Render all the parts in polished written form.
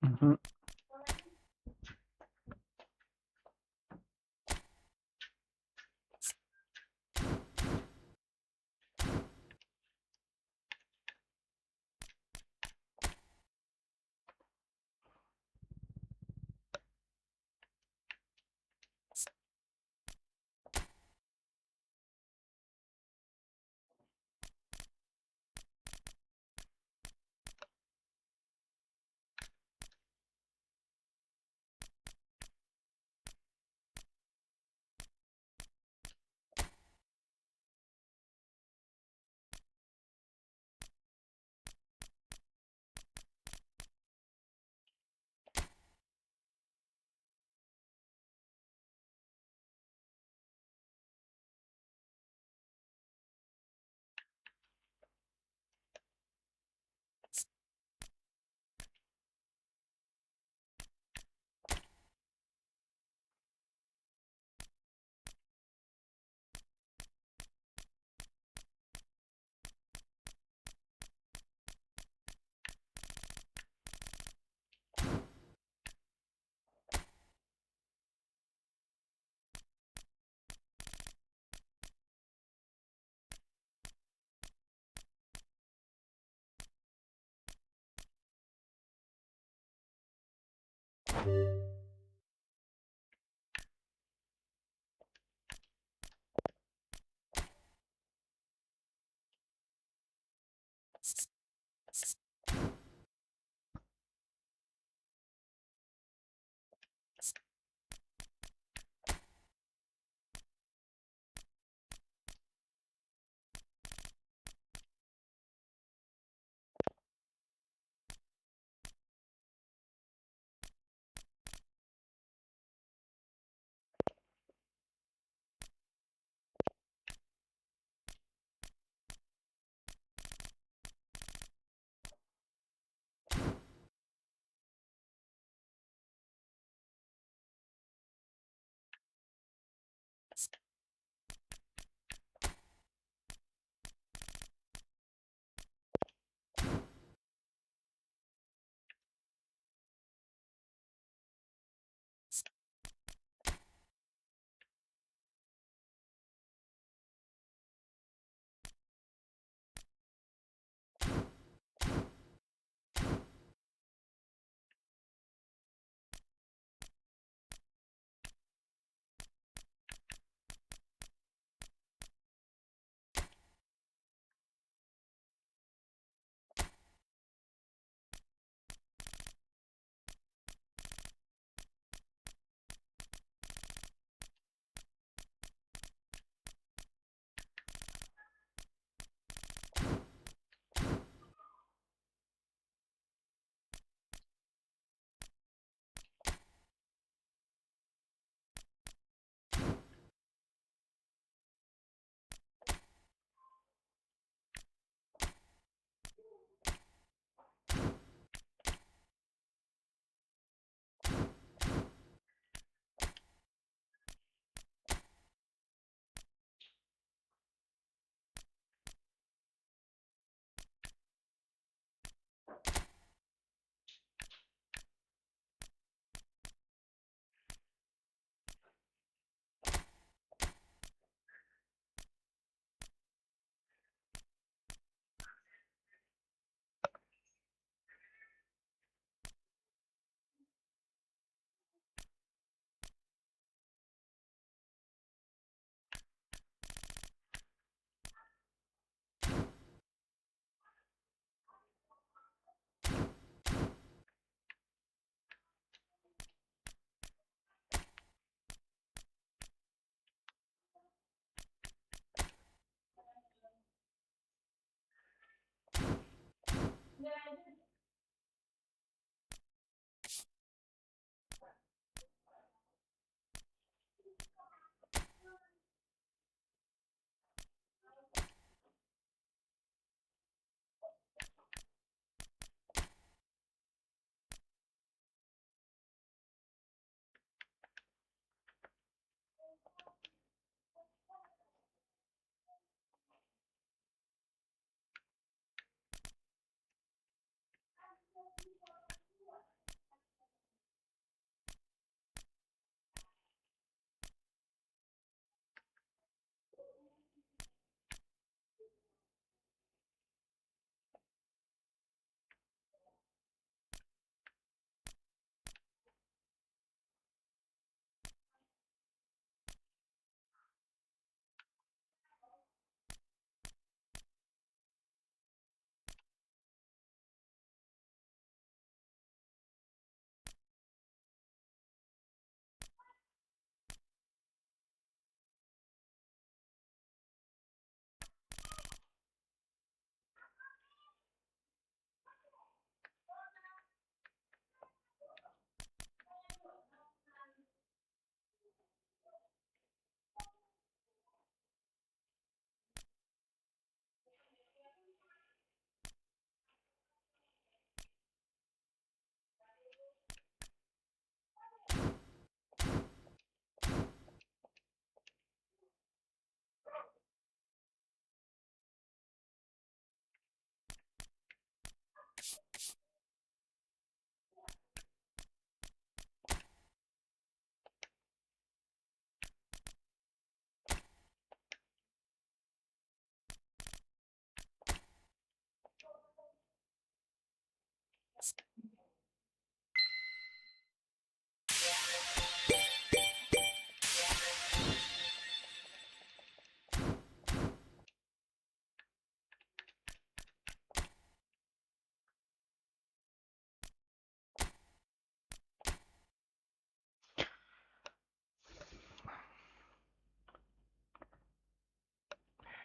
Mhm.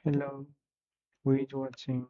Hello, who is watching?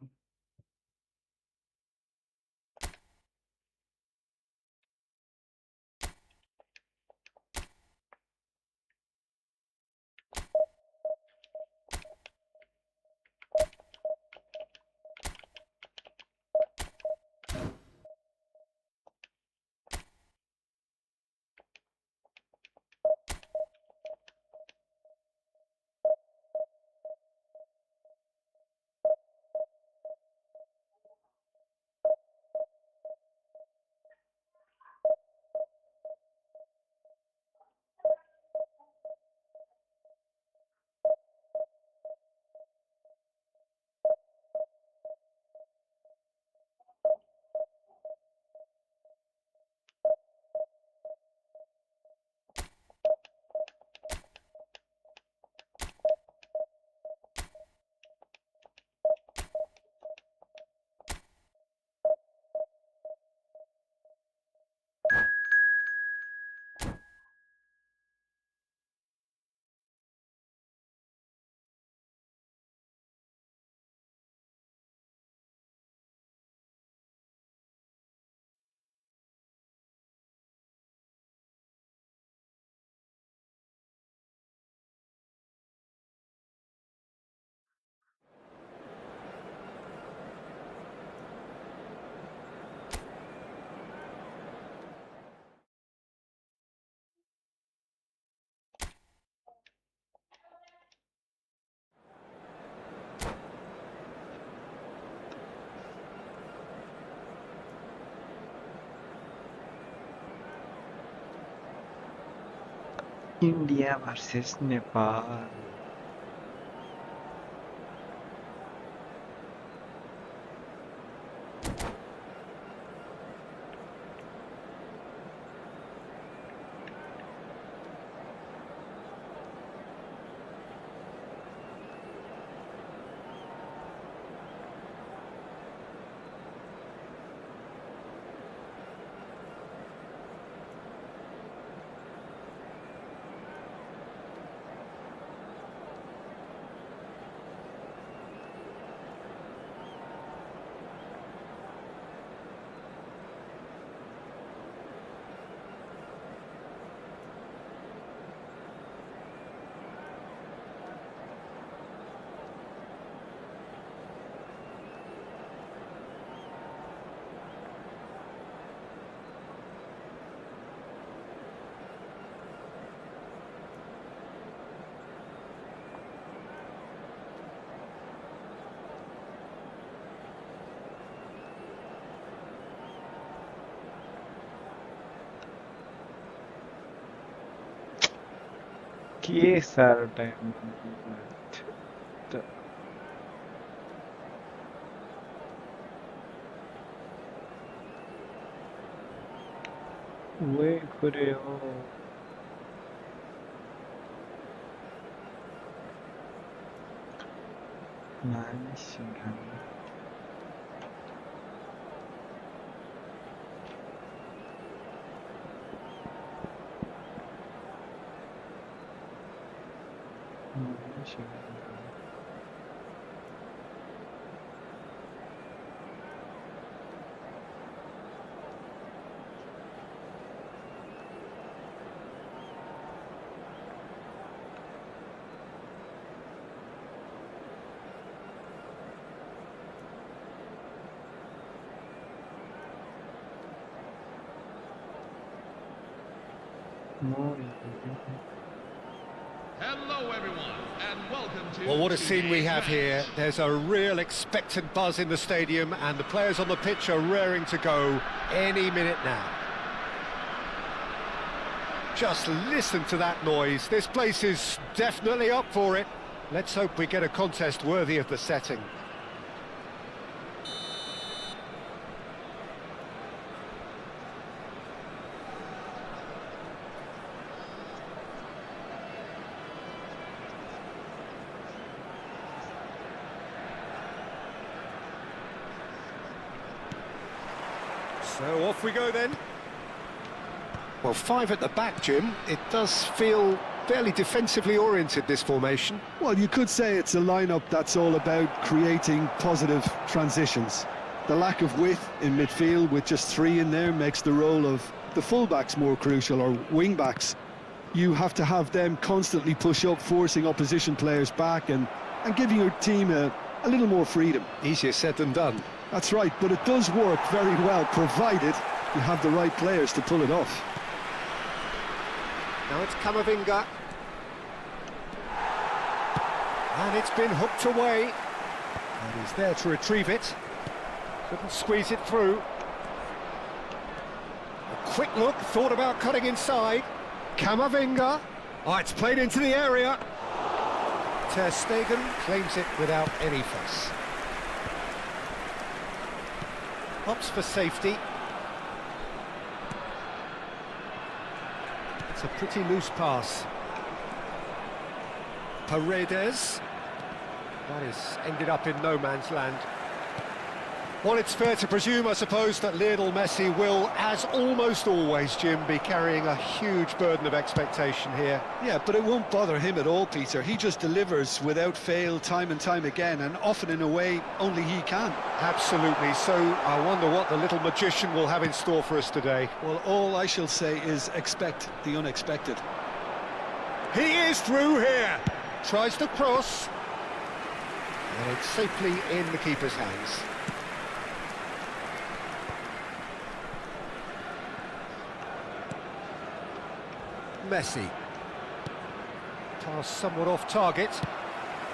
India versus Nepal. के साह्रो time वे कुरे हो मानिसहरू Hello everyone, and welcome to... Well, what a scene we have here. There's a real expectant buzz in the stadium, and the players on the pitch are raring to go any minute now. Just listen to that noise. This place is definitely up for it. Let's hope we get a contest worthy of the setting. So off we go then. Well, 5 at the back, Jim. It does feel fairly defensively oriented, this formation. Well, you could say it's a lineup that's all about creating positive transitions. The lack of width in midfield with just three in there makes the role of the fullbacks more crucial, or wing-backs. You have to have them constantly push up, forcing opposition players back and giving your team a little more freedom. Easier said than done. That's right, but it does work very well, provided you have the right players to pull it off. Now it's Camavinga. And it's been hooked away. And he's there to retrieve it. Couldn't squeeze it through. A quick look, thought about cutting inside. Camavinga. Oh, it's played into the area. Ter Stegen claims it without any fuss. Opts for safety. It's a pretty loose pass. Paredes. That is ended up in no man's land. Well, it's fair to presume, I suppose, that Lionel Messi will, as almost always, Jim, be carrying a huge burden of expectation here. Yeah, but it won't bother him at all, Peter. He just delivers without fail time and time again, and often in a way only he can. Absolutely. So I wonder what the little magician will have in store for us today. Well, all I shall say is expect the unexpected. He is through here. Tries to cross. And it's safely in the keeper's hands. Messi. Pass somewhat off target.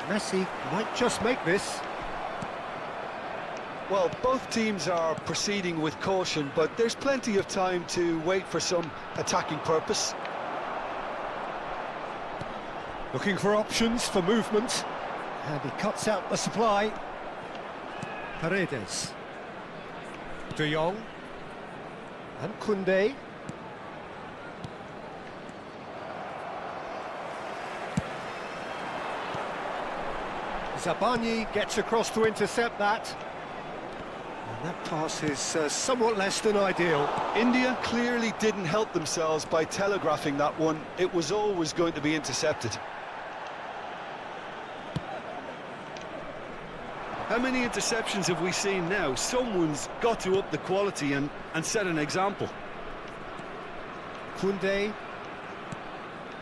Messi might just make this. Well, both teams are proceeding with caution, but there's plenty of time to wait for some attacking purpose. Looking for options for movement. And he cuts out the supply. Paredes. De Jong. And Koundé. Zabani gets across to intercept that. And that pass is somewhat less than ideal. India clearly didn't help themselves by telegraphing that one. It was always going to be intercepted. How many interceptions have we seen now? Someone's got to up the quality and set an example. Koundé.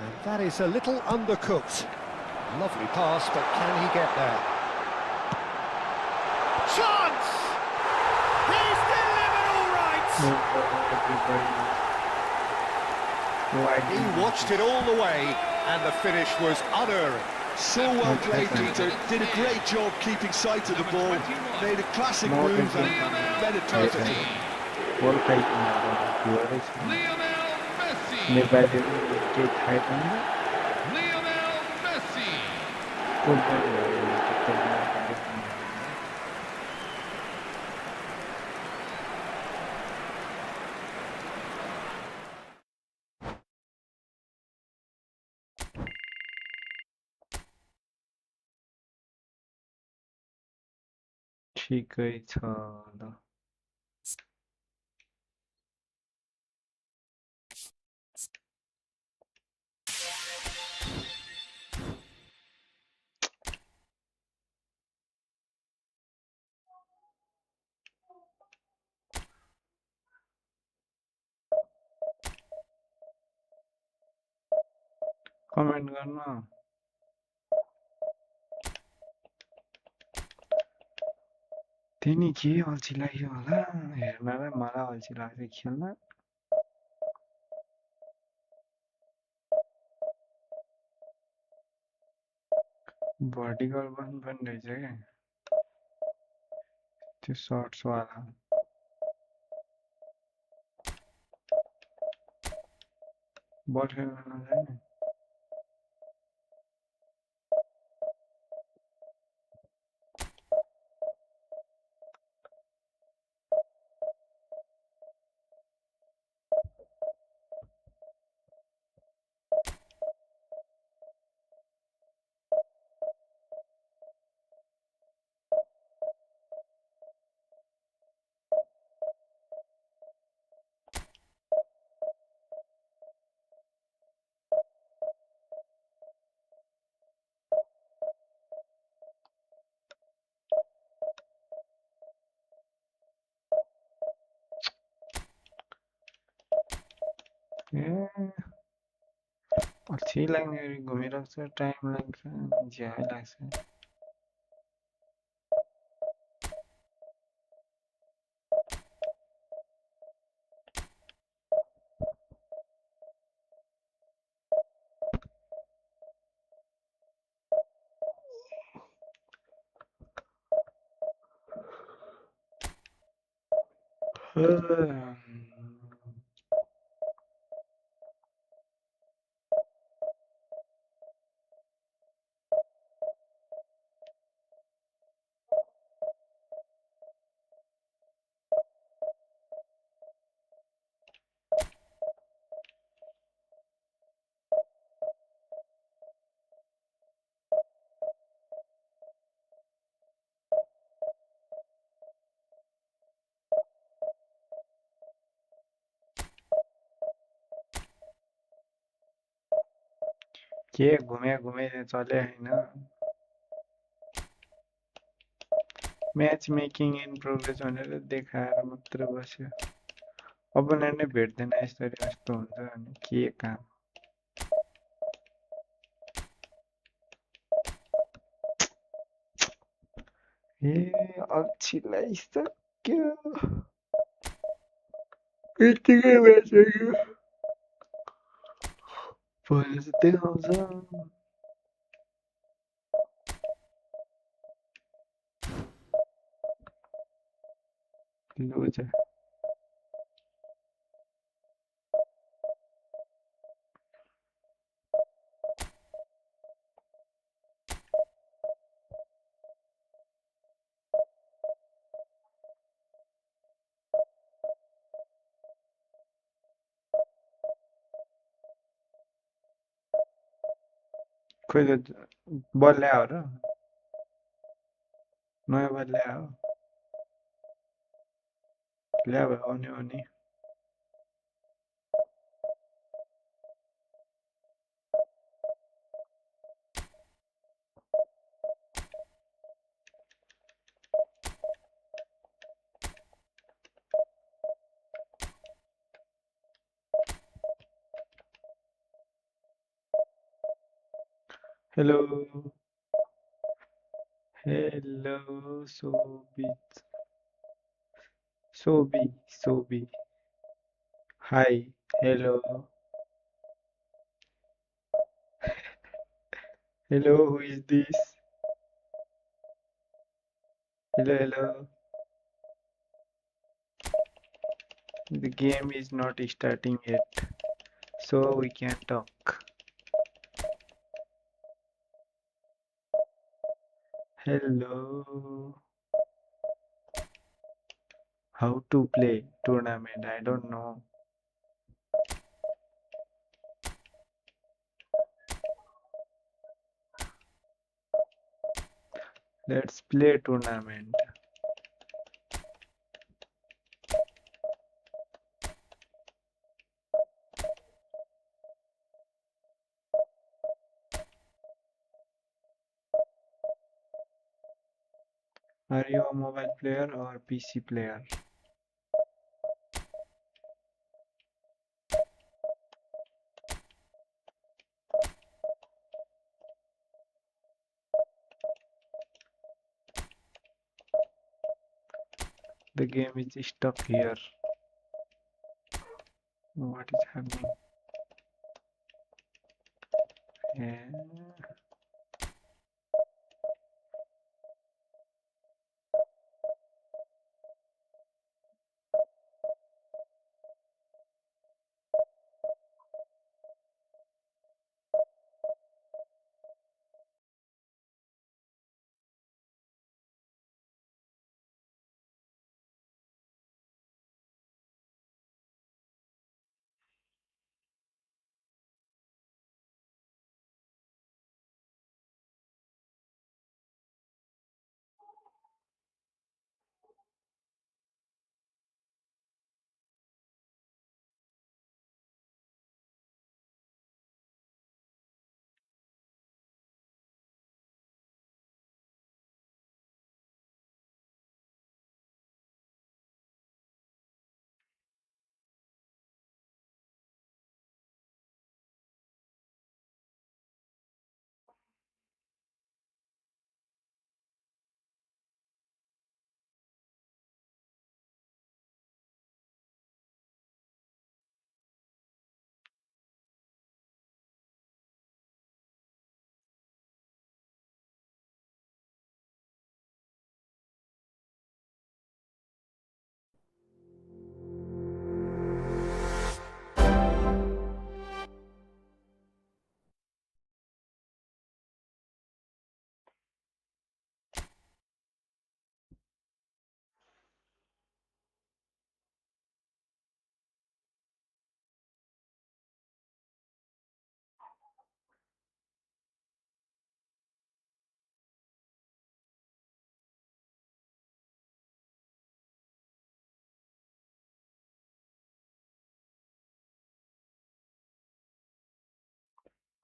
And that is a little undercooked. Lovely pass, but can he get there? Chance! He's delivered all right! He watched it all the way, and the finish was unerring. So well played, Peter. Did a great job keeping sight of the ball. Made a classic move and read it perfectly. Lionel Messi. Lionel Messi. ठिकै छ ल comment गर्न तिनी के अल्छी लाग्यो होला हेर्नलाई मलाई अल्छी लाग्छ खेल्न भर्टिकल बल पनि रहेछ क्या त्यो सर्ट्स वाला बल खेल्न नजाने अल्छी लाग्ने गरी घुमिरहेको छ, टाइम लाग्छ, झ्याउ लाग्छ। के घुमे चले होइन। म्याच मेकिङ इन प्रोग्रेस भनेर देखाएर मात्र बस्यो। अपोनेन्ट नै भेट्दैन यसरी कस्तो हुन्छ अनि के काम। ए अल्छीलाई सक्यो। यतिकै म्याच मेकिङ भएर चाहिँ देखाउँछ। लुज खोइ त बल ल्यायो र नयाँ बल ल्यायो ल्यायो आउने हो नि। Hello hello Sobi hi hello hello who is this hello the game is not starting yet so we can talk hello how to play tournament I don't know let's play tournament are you a mobile player or PC player the game is stuck here what is happening yeah.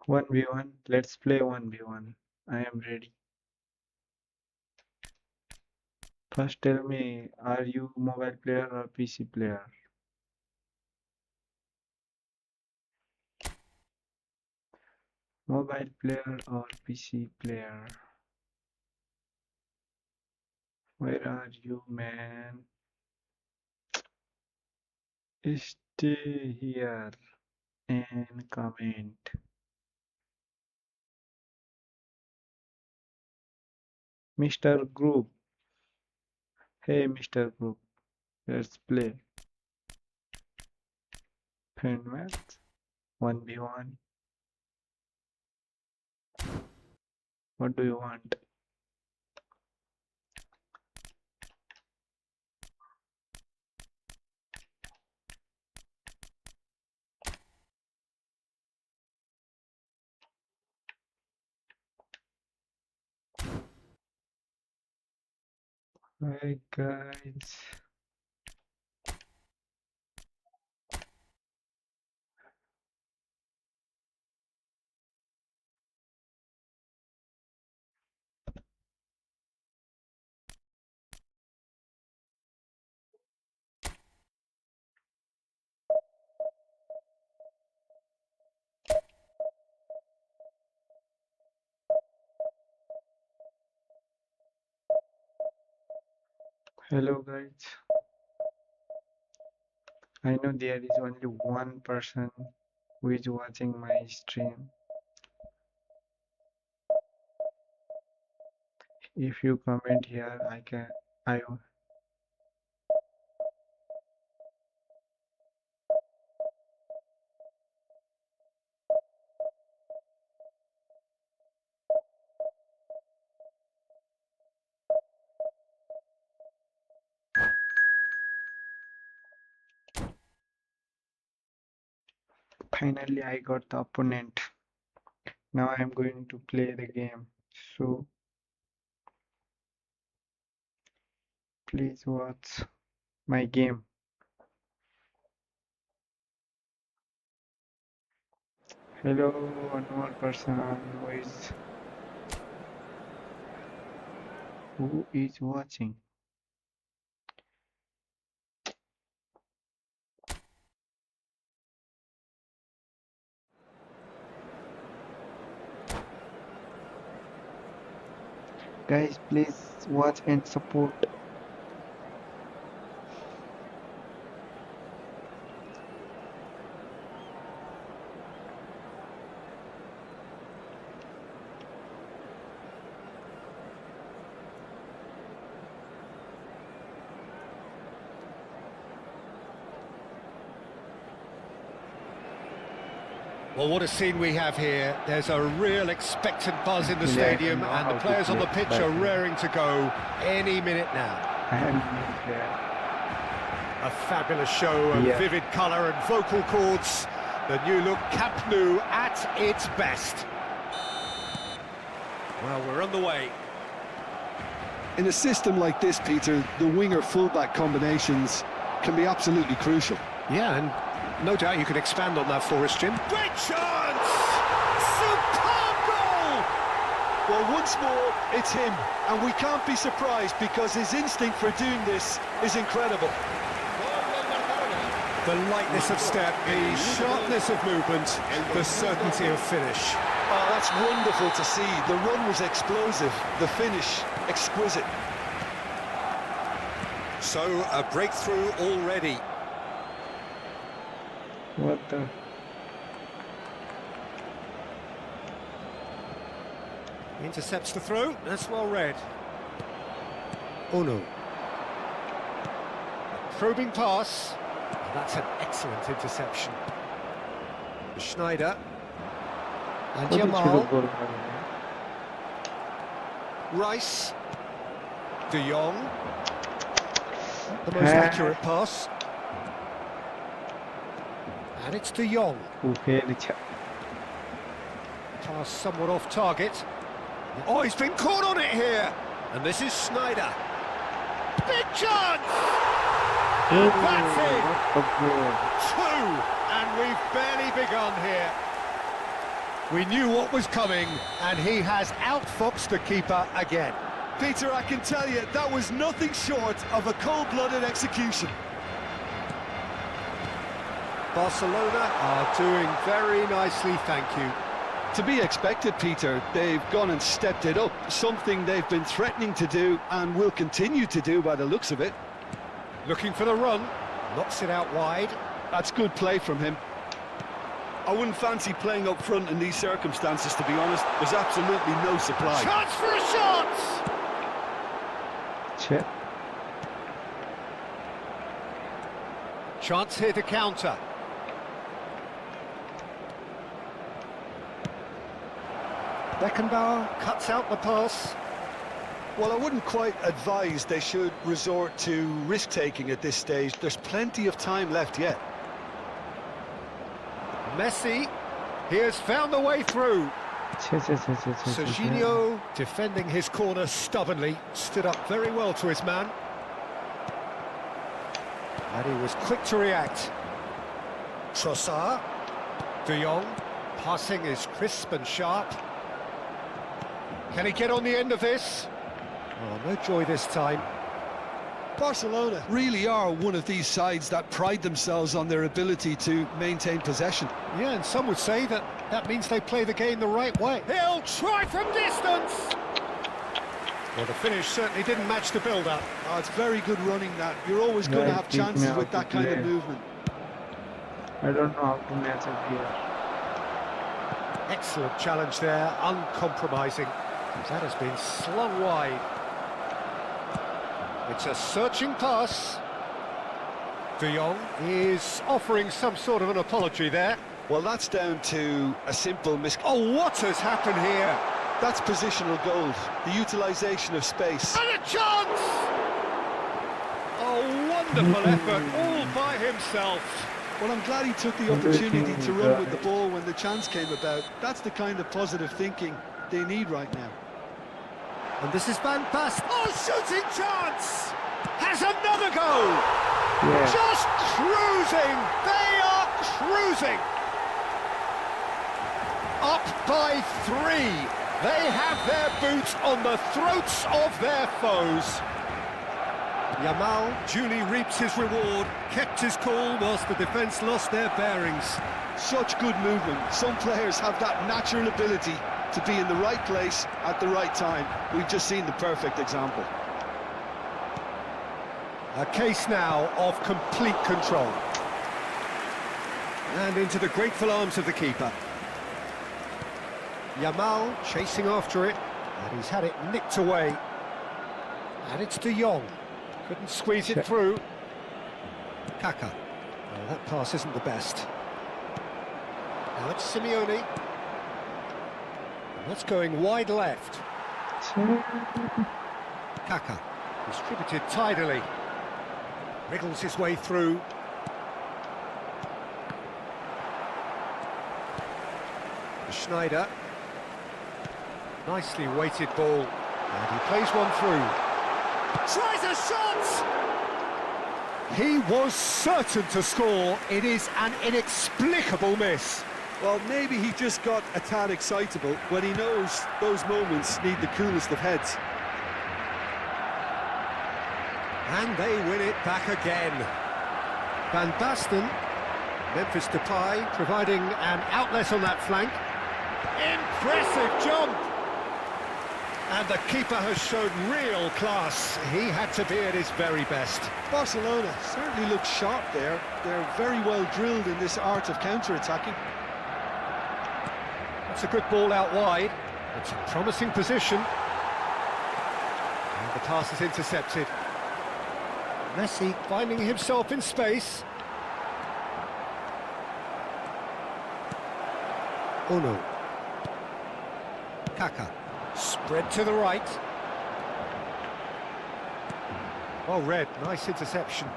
1v1. Let's play 1v1. I am ready. First tell me, are you mobile player or PC player? Mobile player or PC player? Where are you, man? Stay here and comment. Mr. Group. Hey, Mr. Group. Let's play. Friend match. 1v1. What do you want? Hi guys. Hello guys. I know there is only one person who is watching my stream. If you comment here, I finally I got the opponent. Now I am going to play the game. So please watch my game. Hello, one more person who is watching. Guys, please watch and support. Well, what a scene we have here. There's a real expectant buzz in the stadium, and the players on the pitch are raring to go any minute now. I am here. A fabulous show of vivid colour and vocal cords. The new look Camp Nou at its best. Well, we're on the way. In a system like this, Peter, the winger-fullback combinations can be absolutely crucial. Yeah, and no doubt you can expand on that for us, Jim. Great chance! Superb goal! Well, once more, it's him, and we can't be surprised because his instinct for doing this is incredible. The lightness of step, the sharpness of movement, the certainty of finish. Oh, that's wonderful to see. The run was explosive, the finish exquisite. So, a breakthrough already. What the? Intercepts the throw, that's well read. Oh no. Probing pass. That's an excellent interception. Schneider. And Jamal. Rice. De Jong. The most accurate pass. And it's De Jong. Pass somewhat off target. Oh, he's been caught on it here. And this is Schneider. Big chance! And that's it! Two, and we've barely begun here. We knew what was coming, and he has outfoxed the keeper again. Peter, I can tell you, that was nothing short of a cold-blooded execution. Barcelona are doing very nicely, thank you. To be expected, Peter. They've gone and stepped it up, something they've been threatening to do and will continue to do by the looks of it. Looking for the run, knocks it out wide. That's good play from him. I wouldn't fancy playing up front in these circumstances, to be honest. There's absolutely no supply. Chance for a shot! Shit. Chance here to counter. Beckenbauer cuts out the pass. Well, I wouldn't quite advise they should resort to risk-taking at this stage. There's plenty of time left yet. Messi, he has found the way through. Shit. Serginho defending his corner stubbornly, stood up very well to his man. And he was quick to react. Trossard, De Jong, passing is crisp and sharp. Can he get on the end of this? Oh, no joy this time. Barcelona really are one of these sides that pride themselves on their ability to maintain possession. Yeah, and some would say that that means they play the game the right way. He'll try from distance! Well, the finish certainly didn't match the build-up. Oh, it's very good running, that. You're always going to have chances with that kind of movement. I don't know how to match up here. Excellent challenge there, uncompromising. That has been slung wide. It's a searching pass. De Jong is offering some sort of an apology there. Well, that's down to a simple Oh, what has happened here? That's positional gold, the utilisation of space. And a chance! Oh, wonderful effort, all by himself. Well, I'm glad he took the opportunity to run with the ball when the chance came about. That's the kind of positive thinking they need right now. And this is Van Basten. Oh, shooting chance! Has another go! Yeah. Just cruising! They are cruising! Up by 3. They have their boots on the throats of their foes. Yamal duly reaps his reward, kept his cool whilst the defence lost their bearings. Such good movement. Some players have that natural ability to be in the right place at the right time. We've just seen the perfect example. A case now of complete control. And into the grateful arms of the keeper. Yamal chasing after it, and he's had it nicked away. And it's De Jong. Couldn't squeeze it through. Kaka. Oh, that pass isn't the best. Now it's Simeone. And that's going wide left. Kaka. Distributed tidily. Wriggles his way through. Schneider. Nicely weighted ball. And he plays one through. Tries a shot! He was certain to score. It is an inexplicable miss. Well, maybe he just got a tad excitable when he knows those moments need the coolest of heads. And they win it back again. Van Basten, Memphis Depay providing an outlet on that flank. Impressive jump! And the keeper has shown real class. He had to be at his very best. Barcelona certainly look sharp there. They're very well drilled in this art of counter-attacking. That's a good ball out wide. It's a promising position. And the pass is intercepted. Messi finding himself in space. Oh no. Kaka. Spread to the right. Well read, nice interception.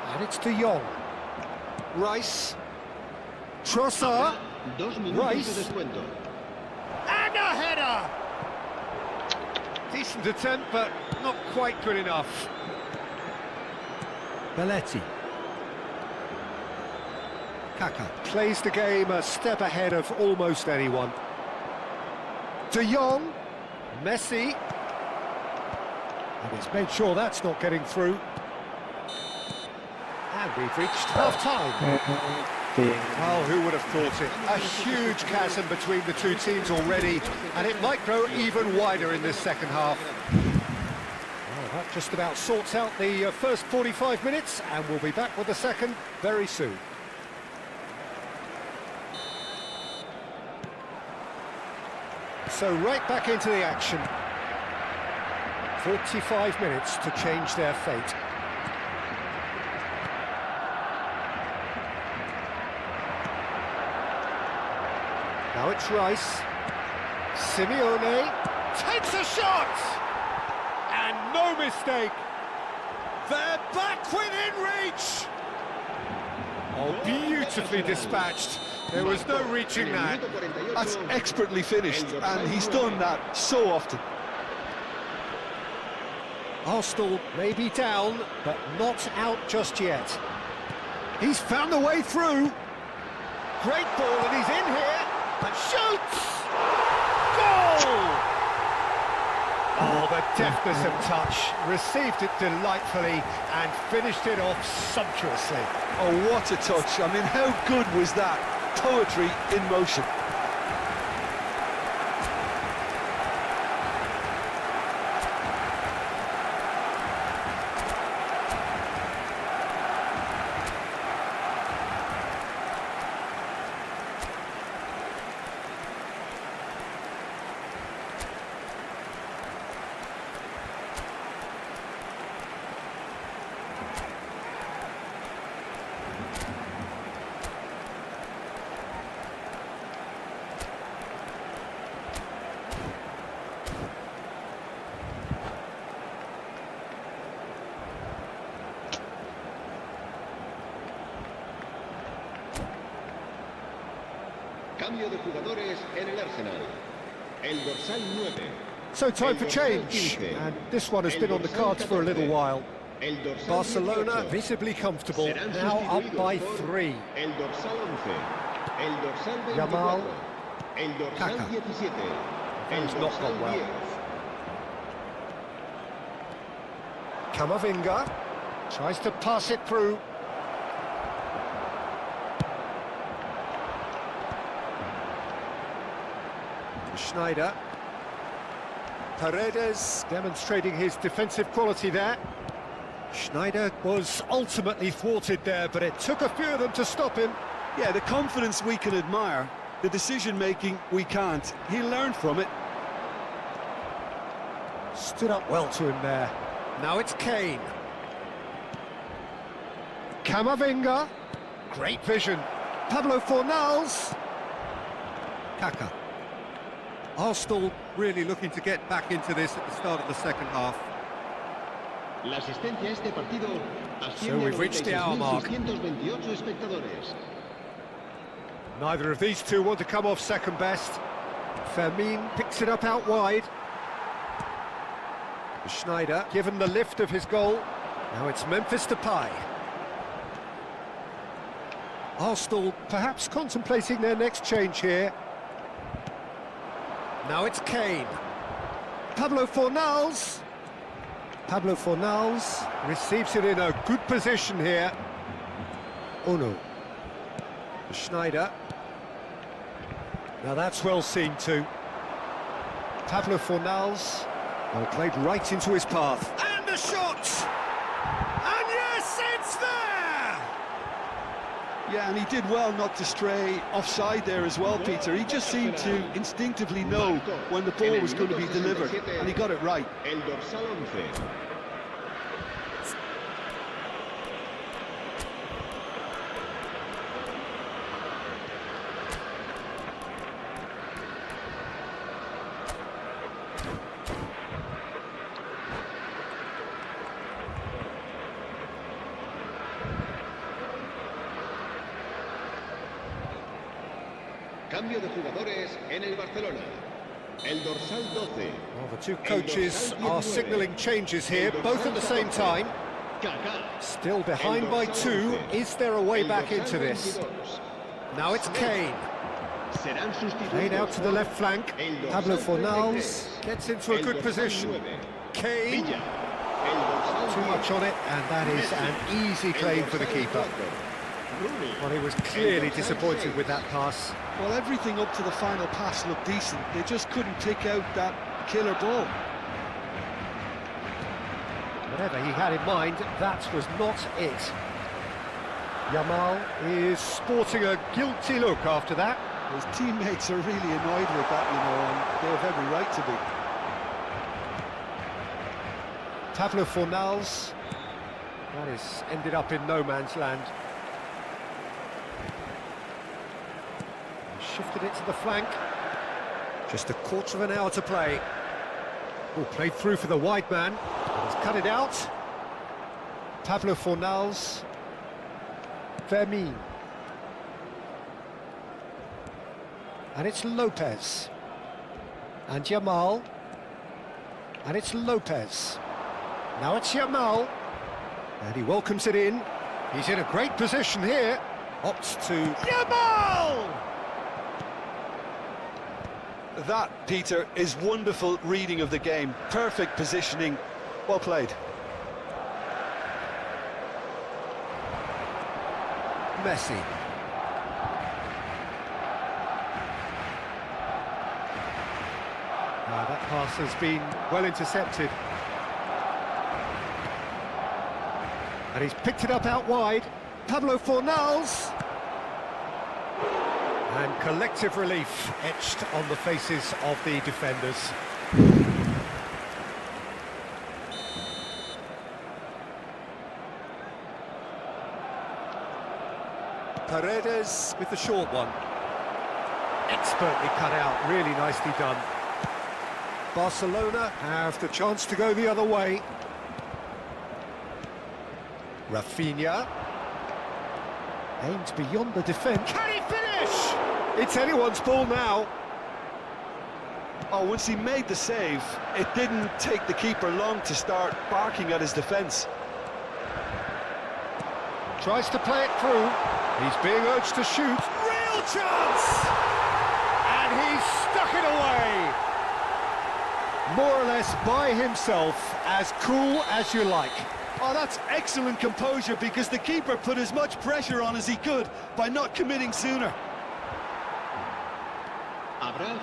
And it's De Jong. Rice. Trossard. Rice. And a header! Decent attempt, but not quite good enough. Belletti. Kaká plays the game a step ahead of almost anyone. De Jong, Messi, and he's made sure that's not getting through. And we've reached half-time. Well, who would have thought it? A huge chasm between the two teams already, and it might grow even wider in this second half. Well, that just about sorts out the first 45 minutes, and we'll be back with the second very soon. So right back into the action. 45 minutes to change their fate. Now it's Rice. Simeone takes a shot! And no mistake! They're back within reach! Oh, beautifully dispatched. There was no reaching that. That's expertly finished, and he's done that so often. Arsenal may be down, but not out just yet. He's found the way through. Great ball, and he's in here. And shoots! Goal! Oh, the deftness of touch. Received it delightfully and finished it off sumptuously. Oh, what a touch. I mean, how good was that? Poetry in motion. Cambio de jugadores en el Arsenal. El dorsal 9. So time for change, and this one has been on the cards for a little while. Barcelona visibly comfortable, now up by 3. El dorsal 11. El dorsal 24. Yamal. El dorsal Kaká. 17. El Things not dorsal gone well. 10. Camavinga tries to pass it through. Schneider. Paredes demonstrating his defensive quality there. Schneider was ultimately thwarted there, but it took a few of them to stop him. Yeah, the confidence we can admire, the decision-making we can't. He learned from it. Stood up well to him there. Now it's Kane. Camavinga. Great vision. Pablo Fornals. Kaká. Arsenal really looking to get back into this at the start of the second half. La asistencia a este partido So we've reached the hour mark. 96.628 espectadores. Neither of these two want to come off second best. Fermin picks it up out wide. Schneider given the lift of his goal. Now it's Memphis Depay. Arsenal perhaps contemplating their next change here. Now it's Kane. Pablo Fornals. Pablo Fornals receives it in a good position here. Oh no. Schneider. Now that's well seen too. Pablo Fornals. Well, played right into his path. And the shot! And yes, it's there! Yeah, and he did well not to stray offside there as well, Peter. He just seemed to instinctively know when the ball was going to be delivered, and he got it right. El dorsal 11. Cambio de jugadores en el Barcelona. El dorsal 12. Well, the two coaches are signalling changes here, both at the same time. Kaká. Still behind by 2. Is there a way back into this? Now it's Kane. Serán Kane out to the left flank. El dorsal Pablo 33, Fornals gets into a el good dorsal position. 9, Kane, Villa. El dorsal too 10, much on it, and that is Messi. an easy El claim for the dorsal keeper. 4, Rooney. Well, he was El clearly dorsal disappointed 6, with that pass. Well, everything up to the final pass looked decent. They just couldn't pick out that killer ball. Whatever he had in mind, that was not it. Yamal is sporting a guilty look after that. His teammates are really annoyed with that, you know, and they have every right to be. Pablo Fornals. That is ended up in no man's land. Shifted it to the flank. Just a quarter of an hour to play. Oh, played through for the wide man. He's cut it out. Pablo Fornals. Fermin. And it's Lopez. And Yamal. And it's Lopez. Now it's Yamal. And he welcomes it in. He's in a great position here. Opts to Yamal! That, Peter, is wonderful reading of the game. Perfect positioning. Well played. Messi. That pass has been well intercepted. And he's picked it up out wide. Pablo Fornals. And collective relief etched on the faces of the defenders. Paredes with the short one. Expertly cut out, really nicely done. Barcelona have the chance to go the other way. Rafinha. Aims beyond the defence. Can he finish? It's anyone's ball now. Oh, once he made the save, it didn't take the keeper long to start barking at his defence. Tries to play it through. He's being urged to shoot. Real chance! And he's stuck it away. More or less by himself, as cool as you like. Oh, that's excellent composure, because the keeper put as much pressure on as he could by not committing sooner.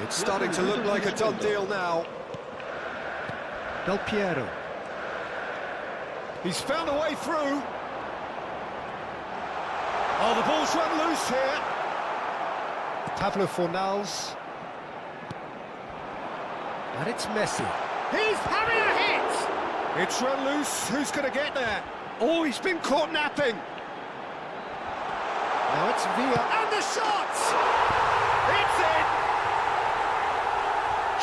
It's starting to look like a done deal now. Del Piero. He's found a way through. Oh, the ball's run loose here. Pablo Fornals. And it's Messi. He's having a hit! It's run loose. Who's going to get there? Oh, he's been caught napping. Now it's Villa. And the shot! It's in!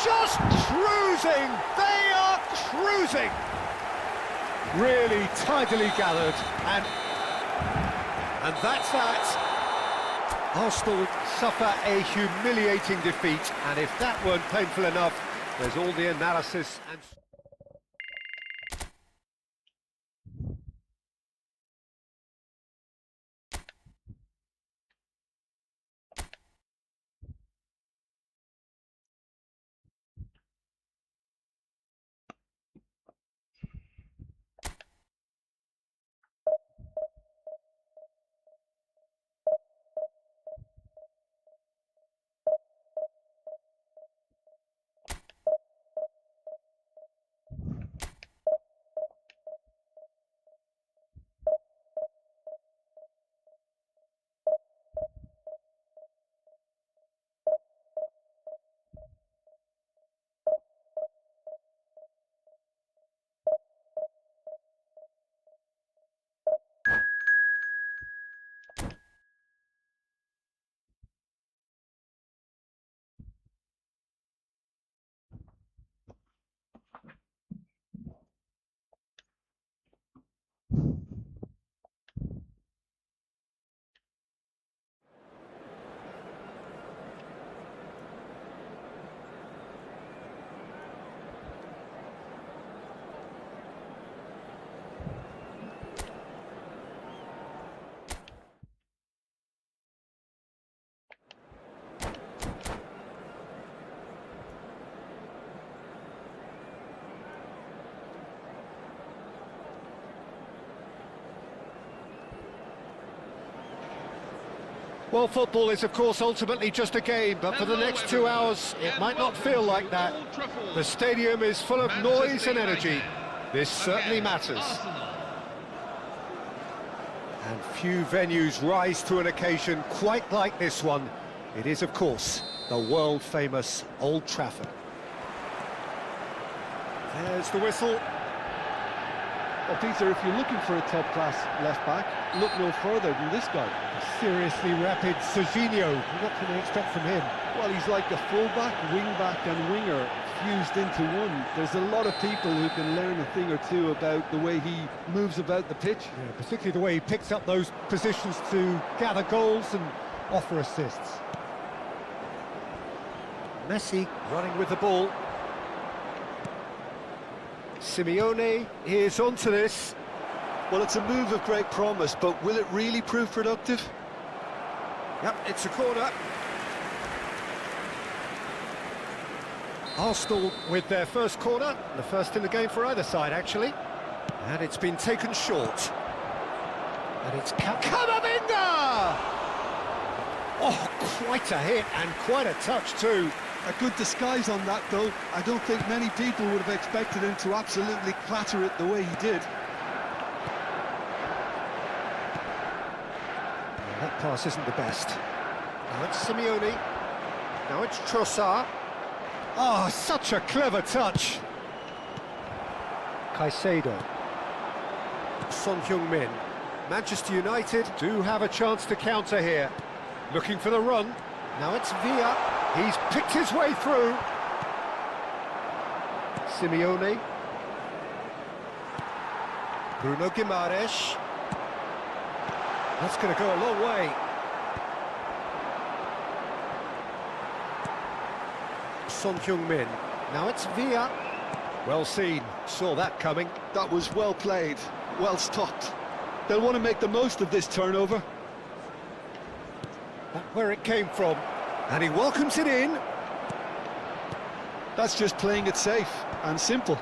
Just cruising! They are cruising! Really tidily gathered, and that's that. Arsenal suffer a humiliating defeat, and if that weren't painful enough, there's all the analysis and... Well, football is, of course, ultimately just a game, but for the next 2 hours, it might not feel like that. The stadium is full of noise and energy. This certainly matters. And few venues rise to an occasion quite like this one. It is, of course, the world-famous Old Trafford. There's the whistle. Well, Peter, if you're looking for a top-class left-back, look no further than this guy. Seriously rapid Serginho. What can we expect from him? Well, he's like a full-back, wing-back and winger fused into one. There's a lot of people who can learn a thing or two about the way he moves about the pitch. Yeah, particularly the way he picks up those positions to gather goals and offer assists. Messi running with the ball. Simeone is onto this. Well, it's a move of great promise, but will it really prove productive? Yep, it's a corner. Arsenal with their first corner, the first in the game for either side, actually. And it's been taken short. And it's Camavinga! Oh, quite a hit and quite a touch too. A good disguise on that, though. I don't think many people would have expected him to absolutely clatter it the way he did. Well, that pass isn't the best. Now it's Simeone. Now it's Trossard. Oh, such a clever touch. Caicedo. Son Heung-min. Manchester United do have a chance to counter here. Looking for the run. Now it's Villa. He's picked his way through. Simeone. Bruno Guimaraes. That's going to go a long way. Son Heung-min. Now it's Villa. Well seen. Saw that coming. That was well played, well stopped. They'll want to make the most of this turnover. That's where it came from. And he welcomes it in. That's just playing it safe and simple.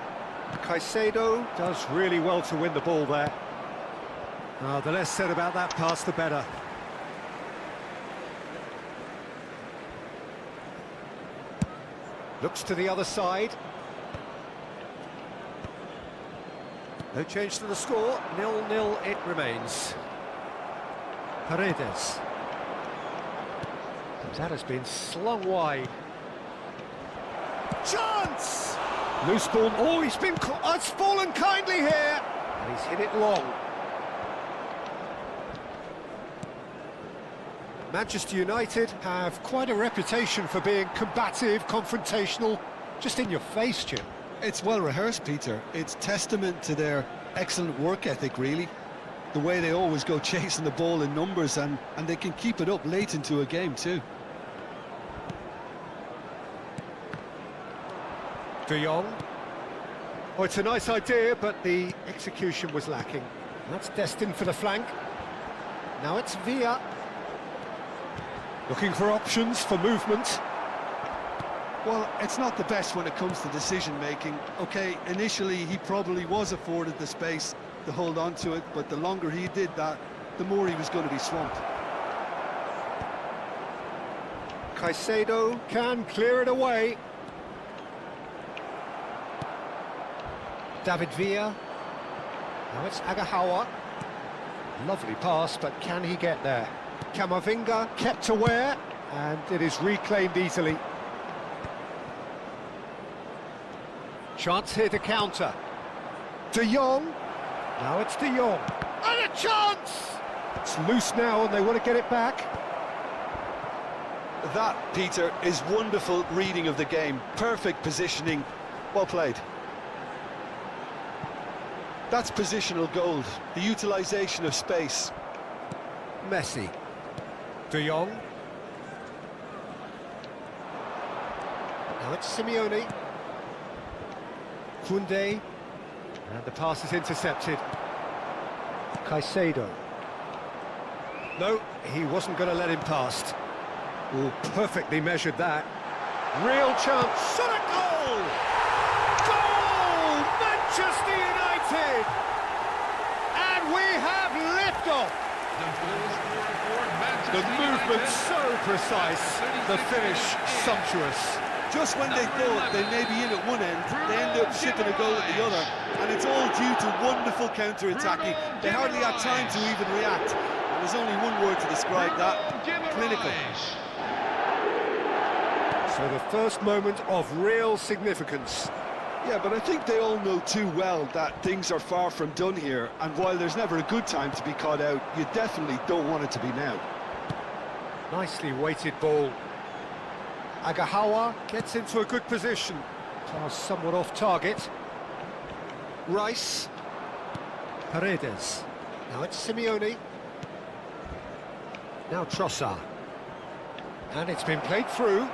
Caicedo does really well to win the ball there. Oh, the less said about that pass, the better. Looks to the other side. No change to the score. 0-0 it remains. Paredes. That has been slung wide. Chance! Loose ball. Oh, it's fallen kindly here. And he's hit it long. Manchester United have quite a reputation for being combative, confrontational, just in your face, Jim. It's well rehearsed, Peter. It's testament to their excellent work ethic, really. The way they always go chasing the ball in numbers, and they can keep it up late into a game too. De Jong. Oh, it's a nice idea, but the execution was lacking. That's destined for the flank. Now it's Villa. Looking for options for movement. Well, it's not the best when it comes to decision-making. OK, initially he probably was afforded the space to hold on to it, but the longer he did that, the more he was going to be swamped. Caicedo can clear it away. David Villa. Now it's Agahawa. Lovely pass, but can he get there? Camavinga kept aware, and it is reclaimed easily. Chance here to counter. De Jong. Now it's De Jong. And a chance! It's loose now, and they want to get it back. That, Peter, is wonderful reading of the game. Perfect positioning. Well played. That's positional gold, the utilisation of space. Messi. De Jong. Now it's Simeone. Koundé. And the pass is intercepted. Caicedo. No, he wasn't going to let him past. Oh, perfectly measured that. Real chance. Shot a goal! Goal! Manchester United! And we have liftoff! The goal scorer for Manchester The movement so precise, the finish sumptuous. Just when they thought they may be in at one end, they end up shipping a goal at the other, and it's all due to wonderful counter-attacking. They hardly had time to even react. And there's only one word to describe that: clinical. So the first moment of real significance. Yeah, but I think they all know too well that things are far from done here, and while there's never a good time to be caught out, you definitely don't want it to be now. Nicely weighted ball. Agahawa gets into a good position. Pass somewhat off target. Rice. Paredes. Now it's Simeone. Now Trossard. And it's been played through.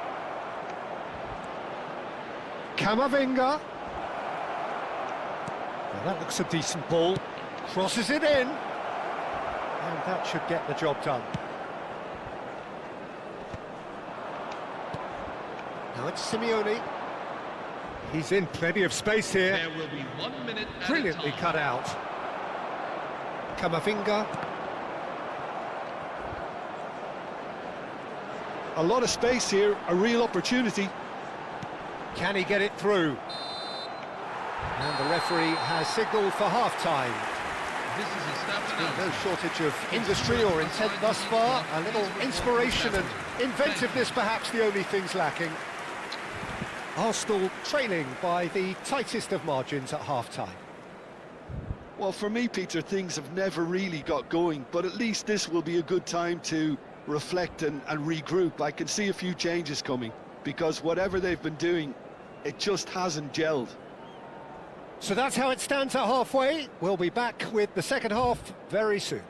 Camavinga. Well, that looks a decent ball. Crosses it in. And that should get the job done. Now it's Simeone. He's in plenty of space here. There will be 1 minute at Brilliantly a time. cut out. Camavinga. A lot of space here, a real opportunity. Can he get it through? And the referee has signalled for half-time. This is a step No shortage of industry or intent thus far. A little inspiration and inventiveness perhaps the only things lacking. Arsenal trailing by the tightest of margins at half-time. Well, for me, Peter, things have never really got going, but at least this will be a good time to reflect and regroup. I can see a few changes coming, because whatever they've been doing, it just hasn't gelled. So that's how it stands at halfway. We'll be back with the second half very soon.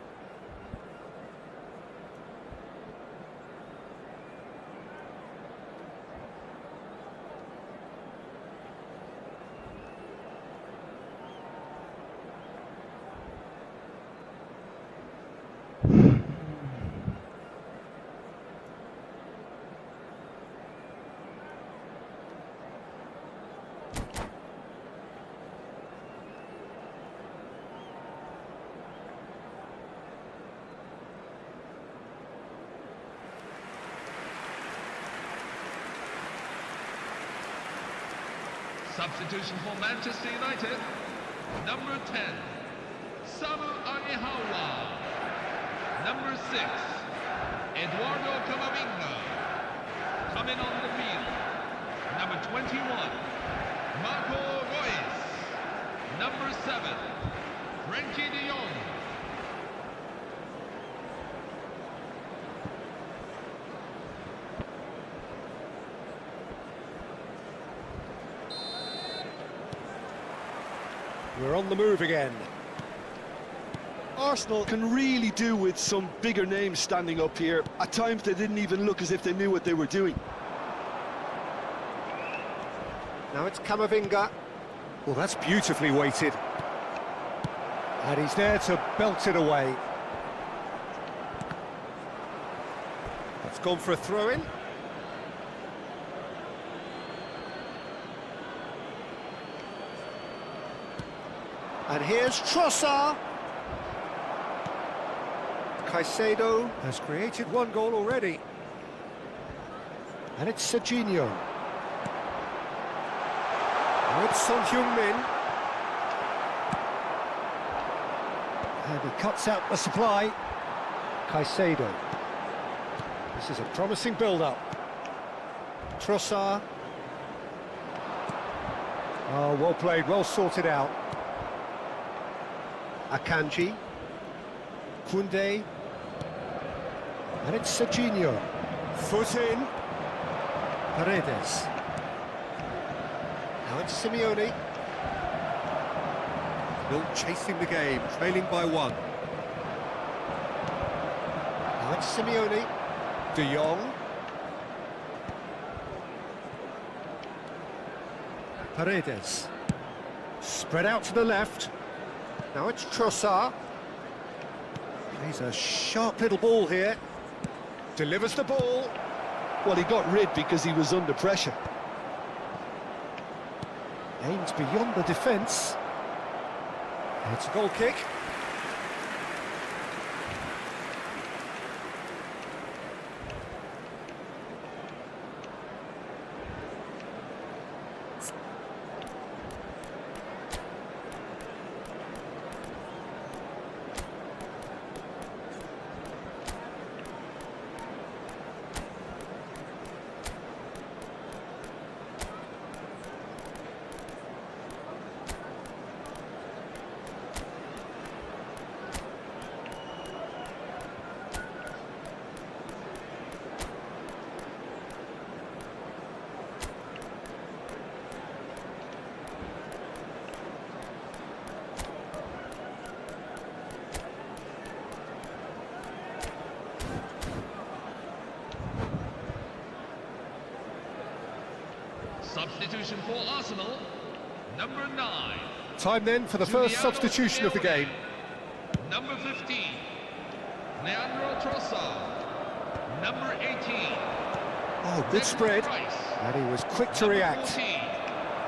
Substitution for Manchester United. Number 10, Samu Anihawa. Number 6, Eduardo Camavinga. Coming on the field. Number 21, Marco Reus. Number 7, Frankie de Jong. We're on the move again. Arsenal can really do with some bigger names standing up here. At times they didn't even look as if they knew what they were doing. Now it's Camavinga. Well, that's beautifully weighted. And he's there to belt it away. That's gone for a throw-in. And here's Trossard. Caicedo has created one goal already. And it's Serginho. Now it's Son Heung-min. And he cuts out the supply. Caicedo. This is a promising build-up. Trossard. Oh, well played, well sorted out. Akanji, Koundé, and it's Serginho. Foot in, Paredes. Now it's Simeone. Still chasing the game, trailing by 1. Now it's Simeone. De Jong. Paredes. Spread out to the left. Now it's Trossard. Plays a sharp little ball here. Delivers the ball. Well, he got rid because he was under pressure. Aims beyond the defence. It's a goal kick. Substitution for Arsenal, number 9. Time then for the first substitution of the game. Number 15, Leandro Trossard. Number 18. Oh, good spread. Rice. And he was quick to Number react. 14,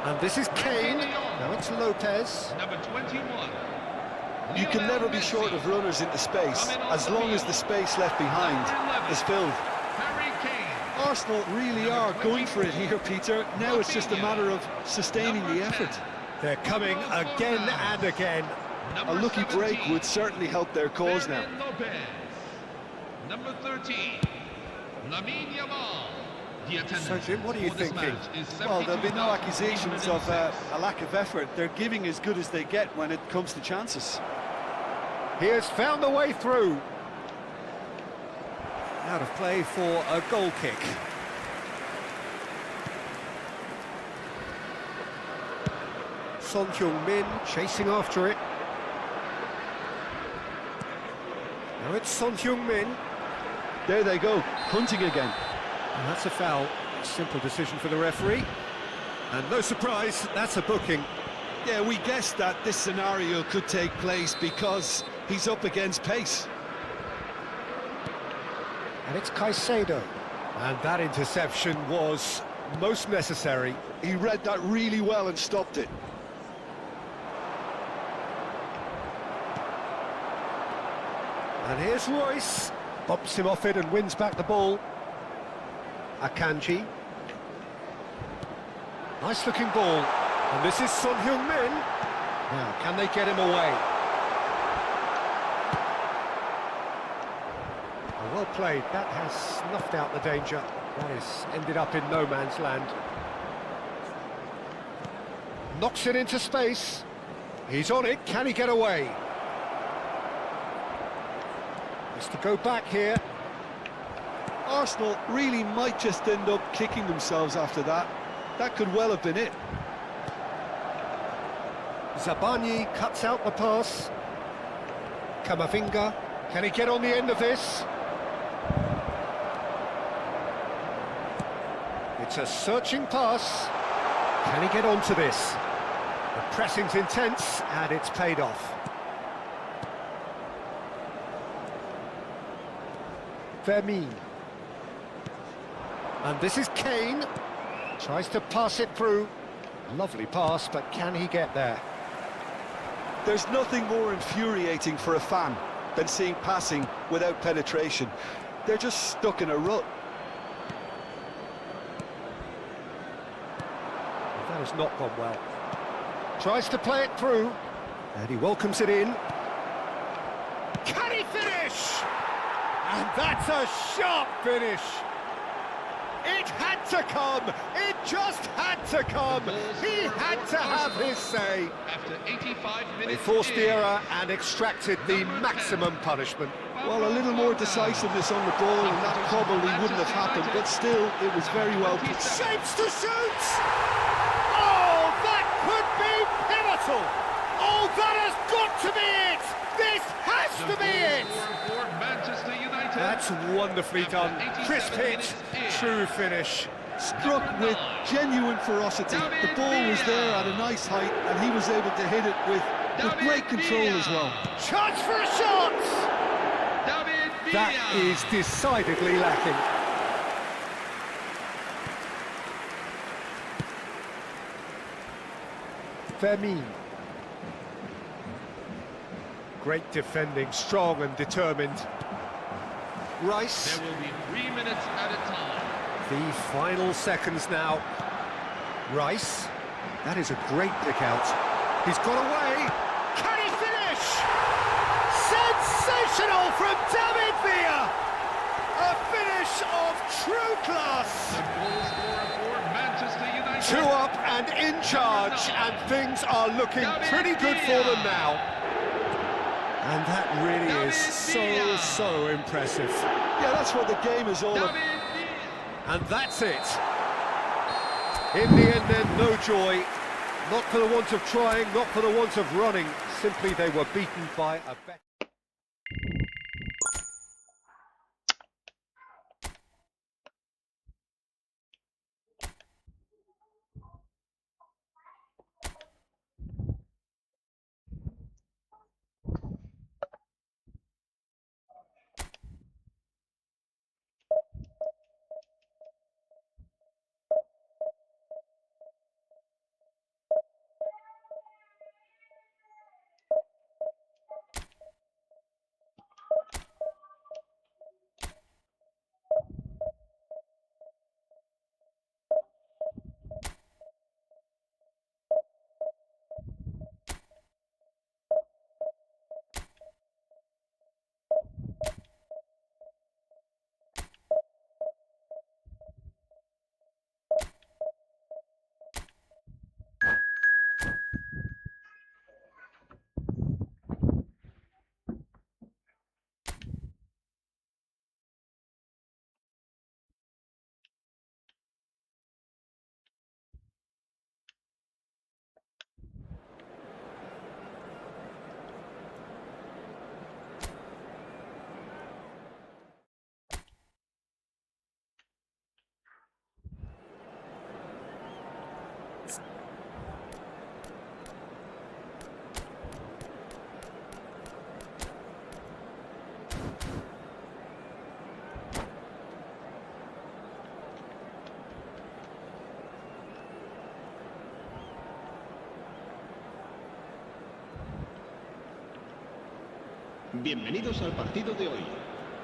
And this is Kane. Now it's Lopez. number 21. You can never be short of runners into space, as long as the space left behind is filled. Harry Kane. Arsenal really are going for it here, Peter. Now it's just a matter of sustaining the effort. They're coming again and again. Number A lucky break 17, would certainly help their cause now. Fermin Lopez. Number 13, Lamine Yamal. The attendance So, Jim, what are you for this thinking? match is Well, there'll be no 72,806. accusations of a lack of effort. They're giving as good as they get when it comes to chances. He has found a way through. Out of play for a goal kick. Son Heung-min chasing after it. Now it's Son Heung-min. There they go, hunting again. And that's a foul. Simple decision for the referee. And no surprise, that's a booking. Yeah, we guessed that this scenario could take place because he's up against pace. And it's Caicedo. And that interception was most necessary. He read that really well and stopped it. And here's Royce. Bumps him off it and wins back the ball. Akanji. Nice looking ball. And this is Son Heung-min. Now, can they get him away? Oh, well played. That has snuffed out the danger. That has ended up in no man's land. Knocks it into space. He's on it. Can he get away? Has to go back here. Arsenal really might just end up kicking themselves after that. That could well have been it. Zabani cuts out the pass. Camavinga, can he get on the end of this? It's a searching pass. Can he get onto this? The pressing's intense and it's paid off. Fermin. And this is Kane. Tries to pass it through. Lovely pass, but can he get there? There's nothing more infuriating for a fan than seeing passing without penetration. They're just stuck in a rut. That has not gone well. Tries to play it through, and he welcomes it in. Can he finish? And that's a sharp finish. It had to come. It just had to come. He had to have his say. After 85 They minutes. forced the error and extracted the maximum punishment. Well, a little more decisiveness on the ball and that probably wouldn't have happened, but still, it was very well put. Shapes to shoot! Oh, that could be pivotal! Oh, that has got to be it! This has to be it! For Manchester United. That's wonderfully done. Crisp hit, true finish. Struck with genuine ferocity. The ball was there at a nice height, and he was able to hit it with great control as well. Chance for a shot! David Villa. That is decidedly lacking. Fermin. Great defending, strong and determined. Rice. There will be 3 minutes at a time. The final seconds now. Rice. That is a great pick out. He's got away. Can he finish? Sensational from David Villa. A finish of true class. The goal scorer for Manchester United. 2 up and in charge, and things are looking pretty good for them now. And that really is so impressive. Yeah, that's what the game is all about. David Villa. And that's it. In the end then, no joy. Not for the want of trying, not for the want of running. Simply they were beaten by a better... Bienvenidos al partido de hoy.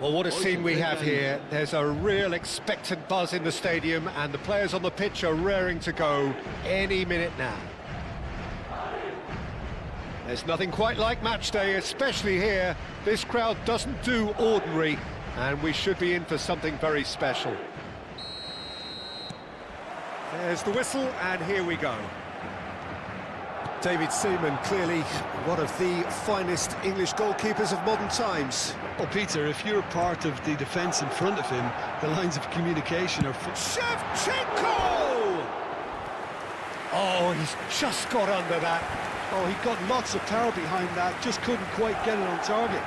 Well, what a scene we have here. There's a real expectant buzz in the stadium, and the players on the pitch are raring to go any minute now. There's nothing quite like match day, especially here. This crowd doesn't do ordinary, and we should be in for something very special. There's the whistle, and here we go. David Seaman, clearly one of the finest English goalkeepers of modern times. Well, Peter, if you're part of the defence in front of him, the lines of communication are... Shevchenko! Oh, he's just got under that. Oh, he got lots of power behind that, just couldn't quite get it on target.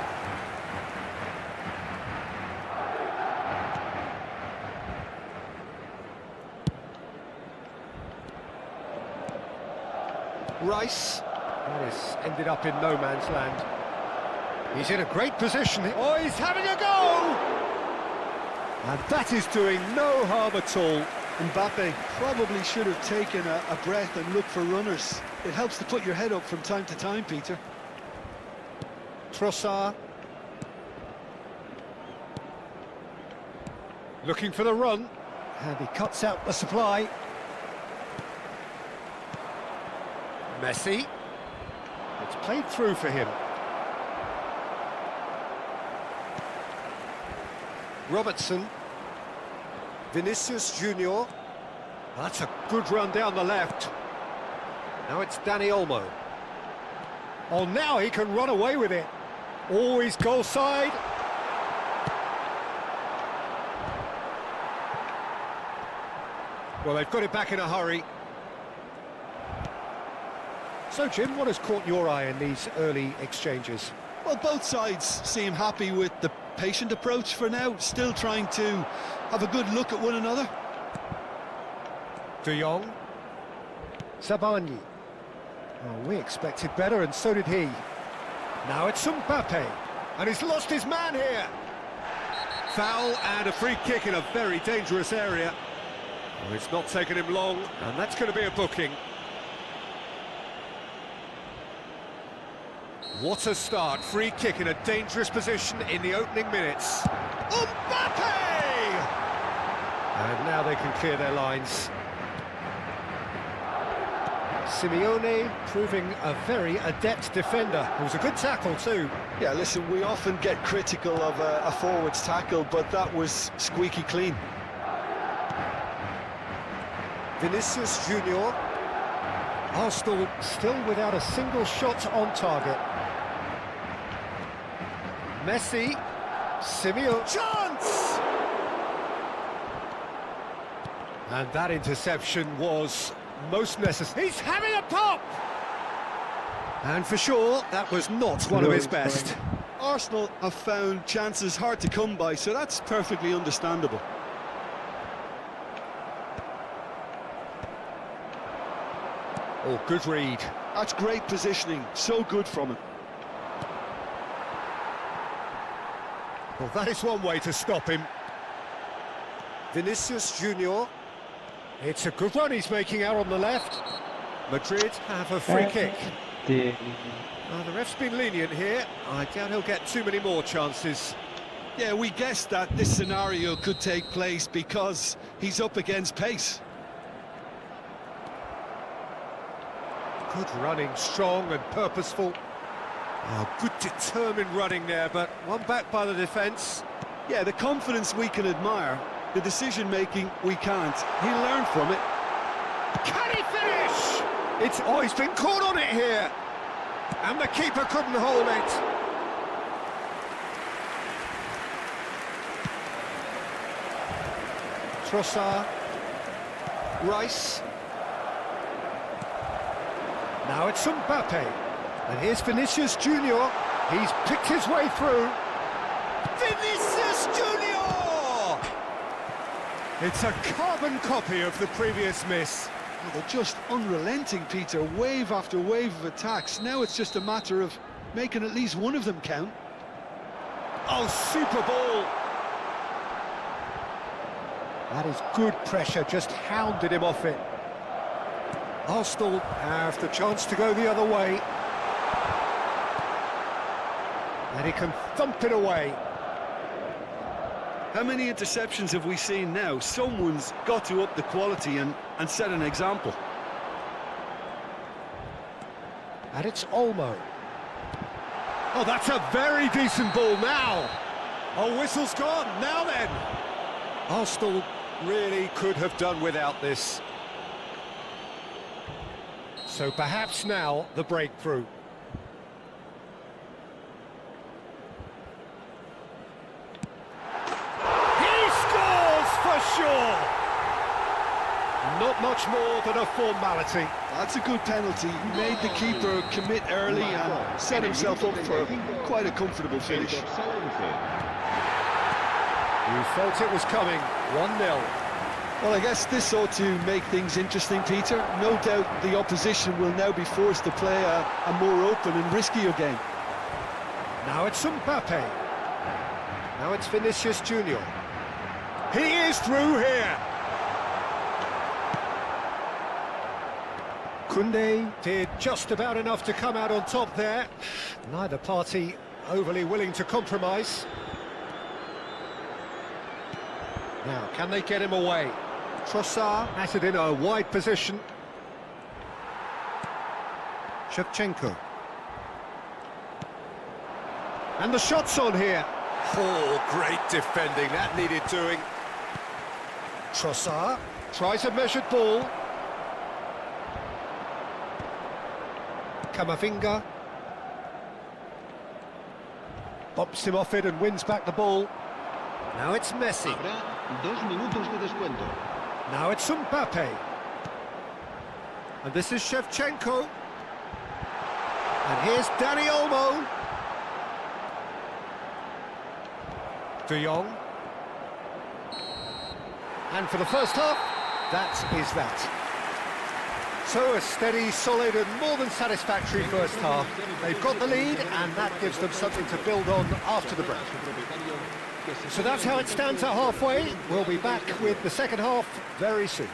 Rice. That has ended up in no man's land. He's in a great position. Oh, he's having a go! And that is doing no harm at all. Mbappe probably should have taken a breath and looked for runners. It helps to put your head up from time to time, Peter. Trossard. Looking for the run. And he cuts out the supply. Messi. It's played through for him. Robertson. Vinicius Junior. That's a good run down the left. Now it's Dani Olmo. Oh, now he can run away with it. Always goal side. Well, they've got it back in a hurry. So, Jim, what has caught your eye in these early exchanges? Well, both sides seem happy with the patient approach for now, still trying to have a good look at one another. De Jong. Sabani. Oh, we expected better, and so did he. Now it's Mbappe, and he's lost his man here. Foul and a free kick in a very dangerous area. Well, it's not taken him long, and that's going to be a booking. What a start, free kick in a dangerous position in the opening minutes. Mbappe! And now they can clear their lines. Simeone proving a very adept defender. It was a good tackle too. Yeah, listen, we often get critical of a forward's tackle, but that was squeaky clean. Vinicius Junior. Arsenal still without a single shot on target. Messi. Simeone. Chance! And that interception was most necessary. He's having a pop! And for sure, that was not one of his best. Arsenal have found chances hard to come by, so that's perfectly understandable. Oh, good read. That's great positioning, so good from him. Well, that is one way to stop him. Vinicius Junior. It's a good run he's making out on the left. Madrid have a free kick. The ref's been lenient here. I doubt he'll get too many more chances. Yeah, we guessed that this scenario could take place because he's up against pace. Good running, strong and purposeful. Oh, good determined running there, but one back by the defence. Yeah, the confidence we can admire, the decision-making we can't. He'll learn from it. Can he finish? Oh, he's been caught on it here. And the keeper couldn't hold it. Trossard. Rice. Now it's Mbappe. And here's Vinicius Junior. He's picked his way through. Vinicius Junior! It's a carbon copy of the previous miss. Oh, they're just unrelenting, Peter. Wave after wave of attacks. Now it's just a matter of making at least one of them count. Oh, super ball! That is good pressure, just hounded him off it. Arsenal have the chance to go the other way. And he can thump it away. How many interceptions have we seen now? Someone's got to up the quality and set an example. And it's Olmo. Oh, that's a very decent ball now. Oh, whistle's gone. Now then. Arsenal really could have done without this. So perhaps now the breakthrough. He scores for sure. Not much more than a formality. That's a good penalty. He made the keeper commit early and set himself up for quite a comfortable finish. You felt it was coming. 1-0. Well, I guess this ought to make things interesting, Peter. No doubt the opposition will now be forced to play a more open and riskier game. Now it's Mbappe. Now it's Vinicius Junior. He is through here. Koundé did just about enough to come out on top there. Neither party overly willing to compromise. Now, can they get him away? Trossard has it in a wide position. Shevchenko. And the shot's on here. Oh, great defending. That needed doing. Trossard tries a measured ball. Camavinga. Bumps him off it and wins back the ball. Now it's Messi. Habrá 2 minutos de descuento. Now it's Mbappe. And this is Shevchenko. And here's Dani Olmo. De Jong. And for the first half, that is that. So a steady, solid and more than satisfactory first half. They've got the lead and that gives them something to build on after the break. So that's how it stands at halfway. We'll be back with the second half very soon.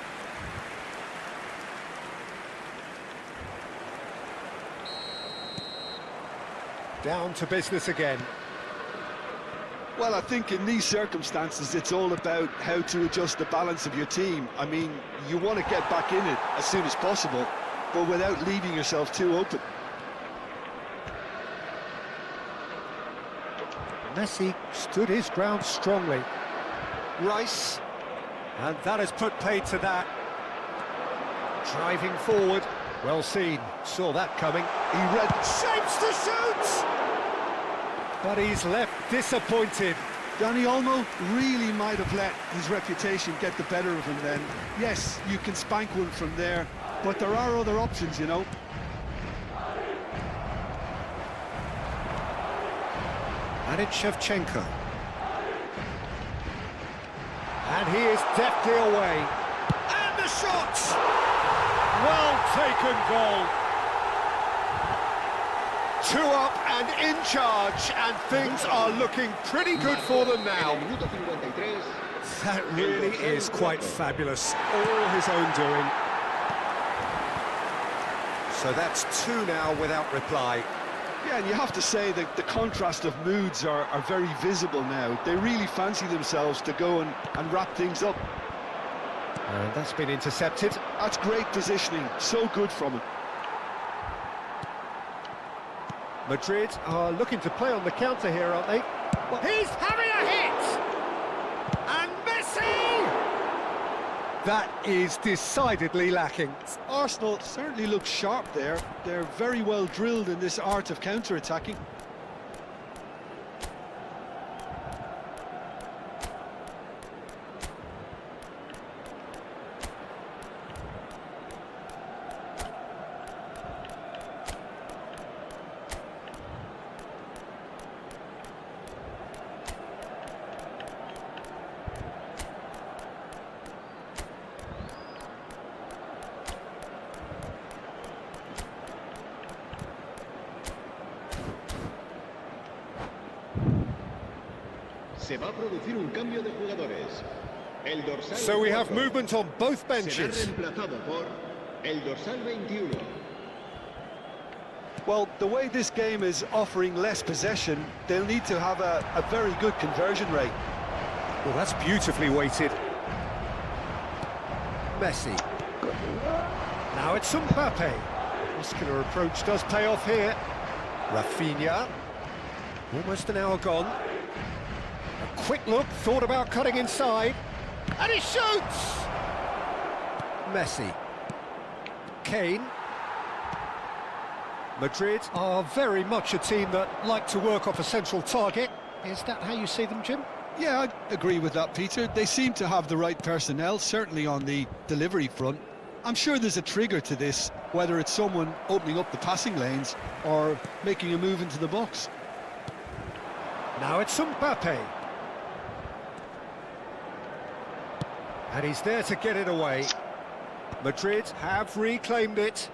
Down to business again. Well, I think in these circumstances, it's all about how to adjust the balance of your team. I mean, you want to get back in it as soon as possible, but without leaving yourself too open. Messi stood his ground strongly. Rice, and that has put paid to that. Driving forward, well seen, saw that coming. He read, shapes to shoot! But he's left disappointed. Dani Olmo really might have let his reputation get the better of him then. Yes, you can spank one from there, but there are other options, you know. And it's Shevchenko. And he is deftly away. And the shot! Well taken goal. 2 up and in charge, and things are looking pretty good for them now. Minuto 53. That really is quite fabulous. All his own doing. So that's 2 now without reply. Yeah, and you have to say that the contrast of moods are very visible now. They really fancy themselves to go and wrap things up. And that's been intercepted. That's great positioning, so good from him. Madrid are looking to play on the counter here, aren't they? Well, he's having a hit! And Messi! That is decidedly lacking. Arsenal certainly look sharp there. They're very well drilled in this art of counter-attacking. Se va a producir un cambio de jugadores. El dorsal So we have 4 movement on both será benches. reemplazado por el dorsal 21. Well, the way this game is offering less possession, they'll need to have a very good conversion rate. Well, that's beautifully weighted. Messi. Now it's Mbappe. Muscular approach does pay off here. Rafinha. Almost an hour gone. A quick look, thought about cutting inside. And he shoots! Messi. Kane. Madrid are very much a team that like to work off a central target. Is that how you see them, Jim? Yeah, I agree with that, Peter. They seem to have the right personnel, certainly on the delivery front. I'm sure there's a trigger to this, whether it's someone opening up the passing lanes or making a move into the box. Now it's Mbappe. And he's there to get it away. Madrid have reclaimed it.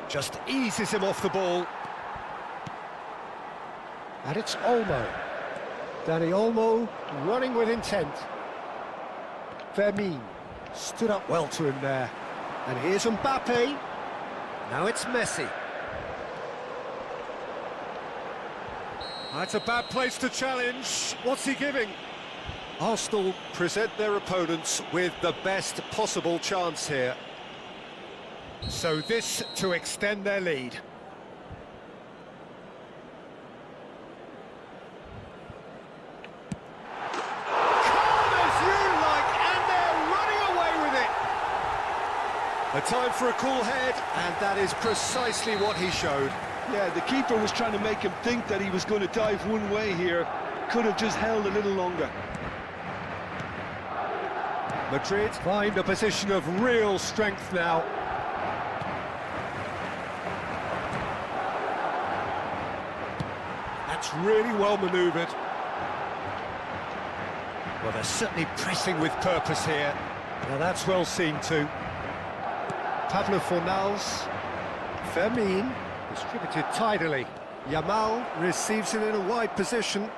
Just eases him off the ball. And it's Olmo. Danny Olmo running with intent. Fermin stood up well to him there. And here's Mbappe. Now it's Messi. That's a bad place to challenge. What's he giving? Arsenal present their opponents with the best possible chance here. So this to extend their lead. Calm as you like, and they're running away with it. A time for a cool head, and that is precisely what he showed. Yeah, the keeper was trying to make him think that he was going to dive one way here. Could have just held a little longer. Madrid find a position of real strength now. That's really well manoeuvred. Well, they're certainly pressing with purpose here. Now that's well seen too. Pablo Fornals. Fermin. Distributed tidily. Yamal receives it in a wide position.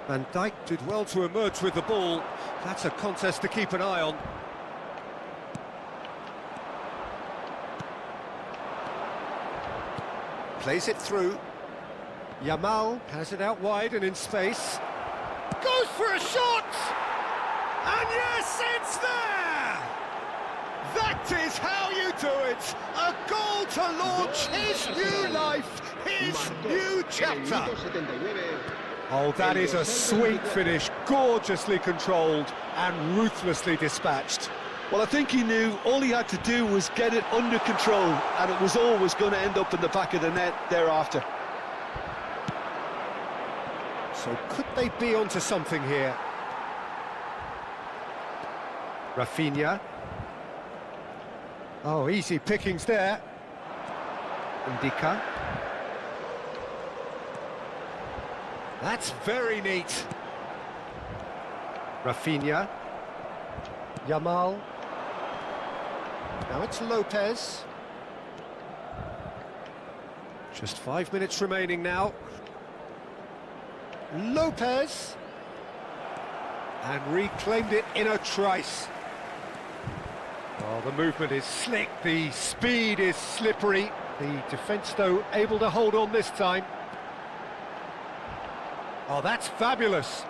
Van Dijk did well to emerge with the ball. That's a contest to keep an eye on. Plays it through. Yamal has it out wide and in space. Goes for a shot! And yes, it's there! That is how you do it! A goal to launch his new life, his new chapter! Oh, that is a sweet finish, gorgeously controlled and ruthlessly dispatched. Well, I think he knew all he had to do was get it under control, and it was always going to end up in the back of the net thereafter. So could they be onto something here? Rafinha. Oh, easy pickings there. Indica. That's very neat. Rafinha. Yamal. Now it's Lopez. Just 5 minutes remaining now. Lopez. And reclaimed it in a trice. Oh, the movement is slick, the speed is slippery. The defence, though, able to hold on this time. Oh, that's fabulous.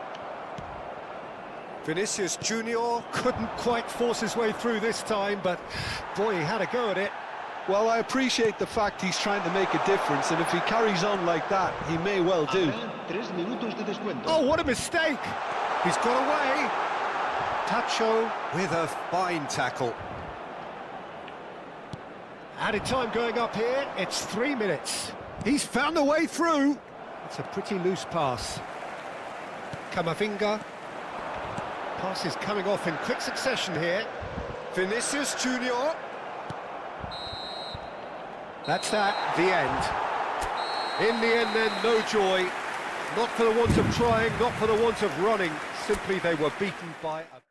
Vinicius Junior couldn't quite force his way through this time, but boy, he had a go at it. Well, I appreciate the fact he's trying to make a difference, and if he carries on like that, he may well do. Oh, what a mistake! He's got away. Tacho with a fine tackle. Added time going up here, it's 3 minutes. He's found a way through. It's a pretty loose pass. Camavinga. Pass is coming off in quick succession here. Vinicius Junior. That's that, the end. In the end then, no joy. Not for the want of trying, not for the want of running. Simply they were beaten by a...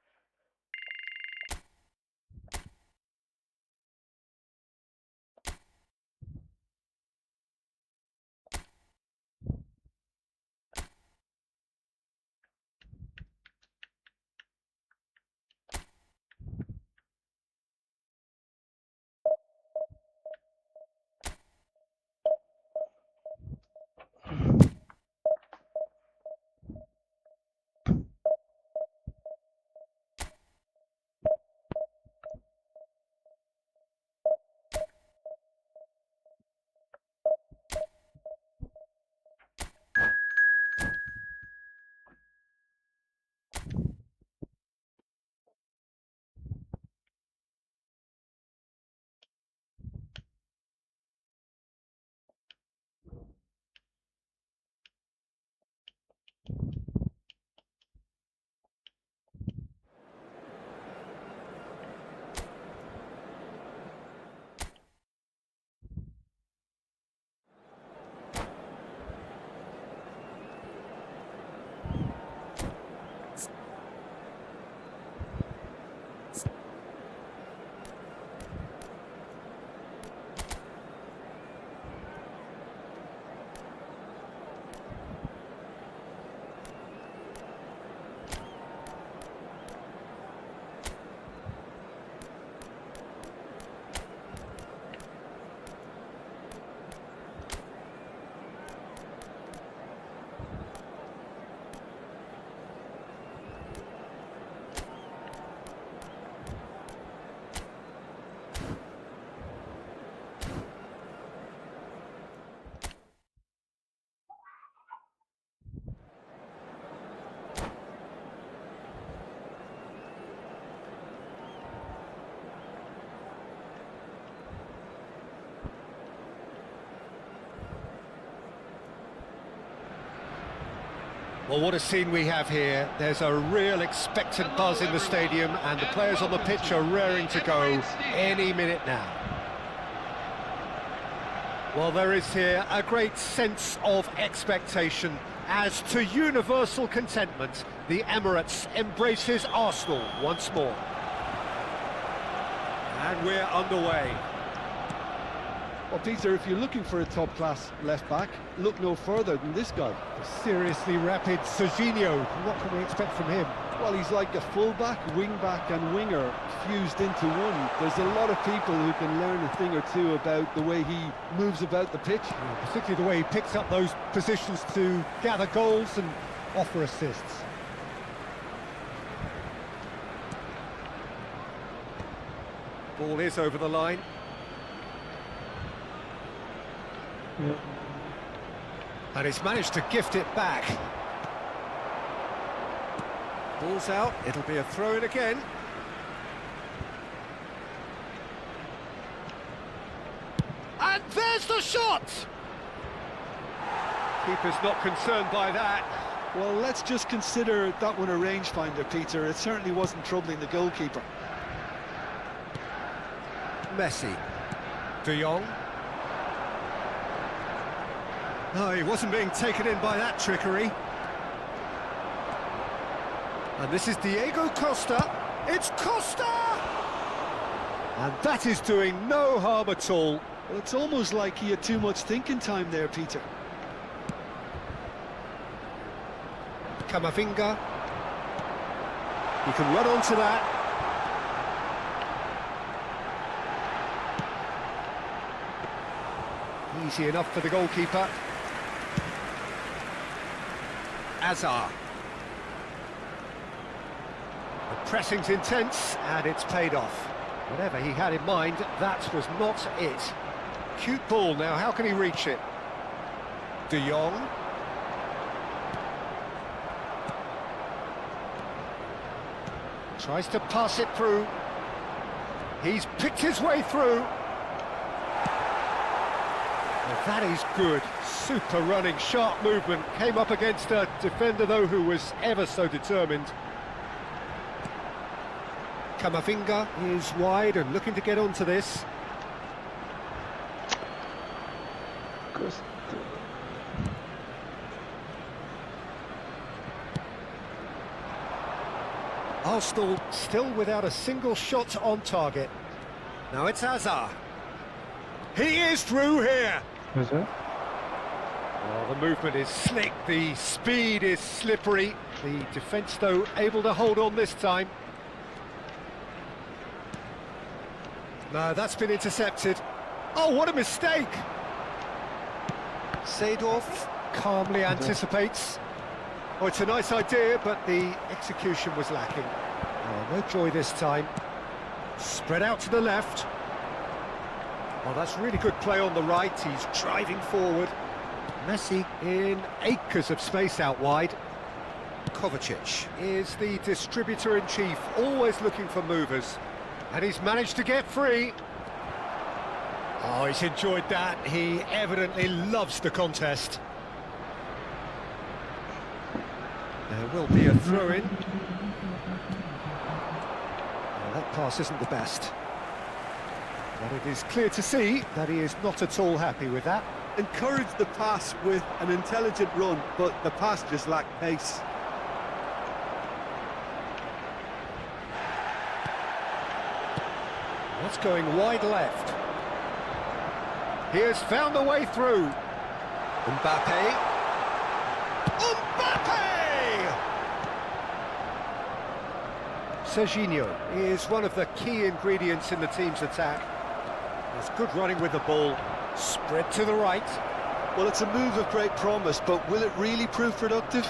Well, what a scene we have here. There's a real expectant buzz in the stadium, and the players on the pitch are raring to go any minute now. Well, there is here a great sense of expectation. As to universal contentment, the Emirates embraces Arsenal once more. And we're underway. Well, Peter, if you're looking for a top-class left-back, look no further than this guy. Seriously rapid Serginho. What can we expect from him? Well, he's like a full-back, wing-back and winger fused into one. There's a lot of people who can learn a thing or two about the way he moves about the pitch. Yeah, particularly the way he picks up those positions to gather goals and offer assists. Ball is over the line. And he's managed to gift it back. Ball's out, it'll be a throw-in again. And there's the shot! Keeper's not concerned by that. Well, let's just consider that one a rangefinder, Peter. It certainly wasn't troubling the goalkeeper. Messi. De Jong. No, he wasn't being taken in by that trickery. And this is Diego Costa. It's Costa! And that is doing no harm at all. Well, it's almost like he had too much thinking time there, Peter. Camavinga. He can run onto that. Easy enough for the goalkeeper. Azar. The pressing's intense, and it's paid off. Whatever he had in mind, that was not it. Cute ball now, how can he reach it? De Jong. Tries to pass it through. He's picked his way through. Well, that is good. Super running, sharp movement. Came up against a defender, though, who was ever so determined. Camavinga is wide and looking to get onto this. Arsenal still without a single shot on target. Now it's Azar. He is through here. Was it? Well, the movement is slick, the speed is slippery. The defence, though, able to hold on this time. No, that's been intercepted. Oh, what a mistake! Seedorf calmly anticipates. Oh, it's a nice idea, but the execution was lacking. Oh, no joy this time. Spread out to the left. Oh, that's really good play on the right. He's driving forward. Messi in acres of space out wide. Kovacic is the distributor-in-chief, always looking for movers. And he's managed to get free. Oh, he's enjoyed that. He evidently loves the contest. There will be a throw-in. Well, that pass isn't the best. But it is clear to see that he is not at all happy with that. Encouraged the pass with an intelligent run, but the pass just lacked pace. That's going wide left. He has found a way through. Mbappe. Mbappe! Serginho is one of the key ingredients in the team's attack. There's good running with the ball. Spread to the right. Well, it's a move of great promise, but will it really prove productive?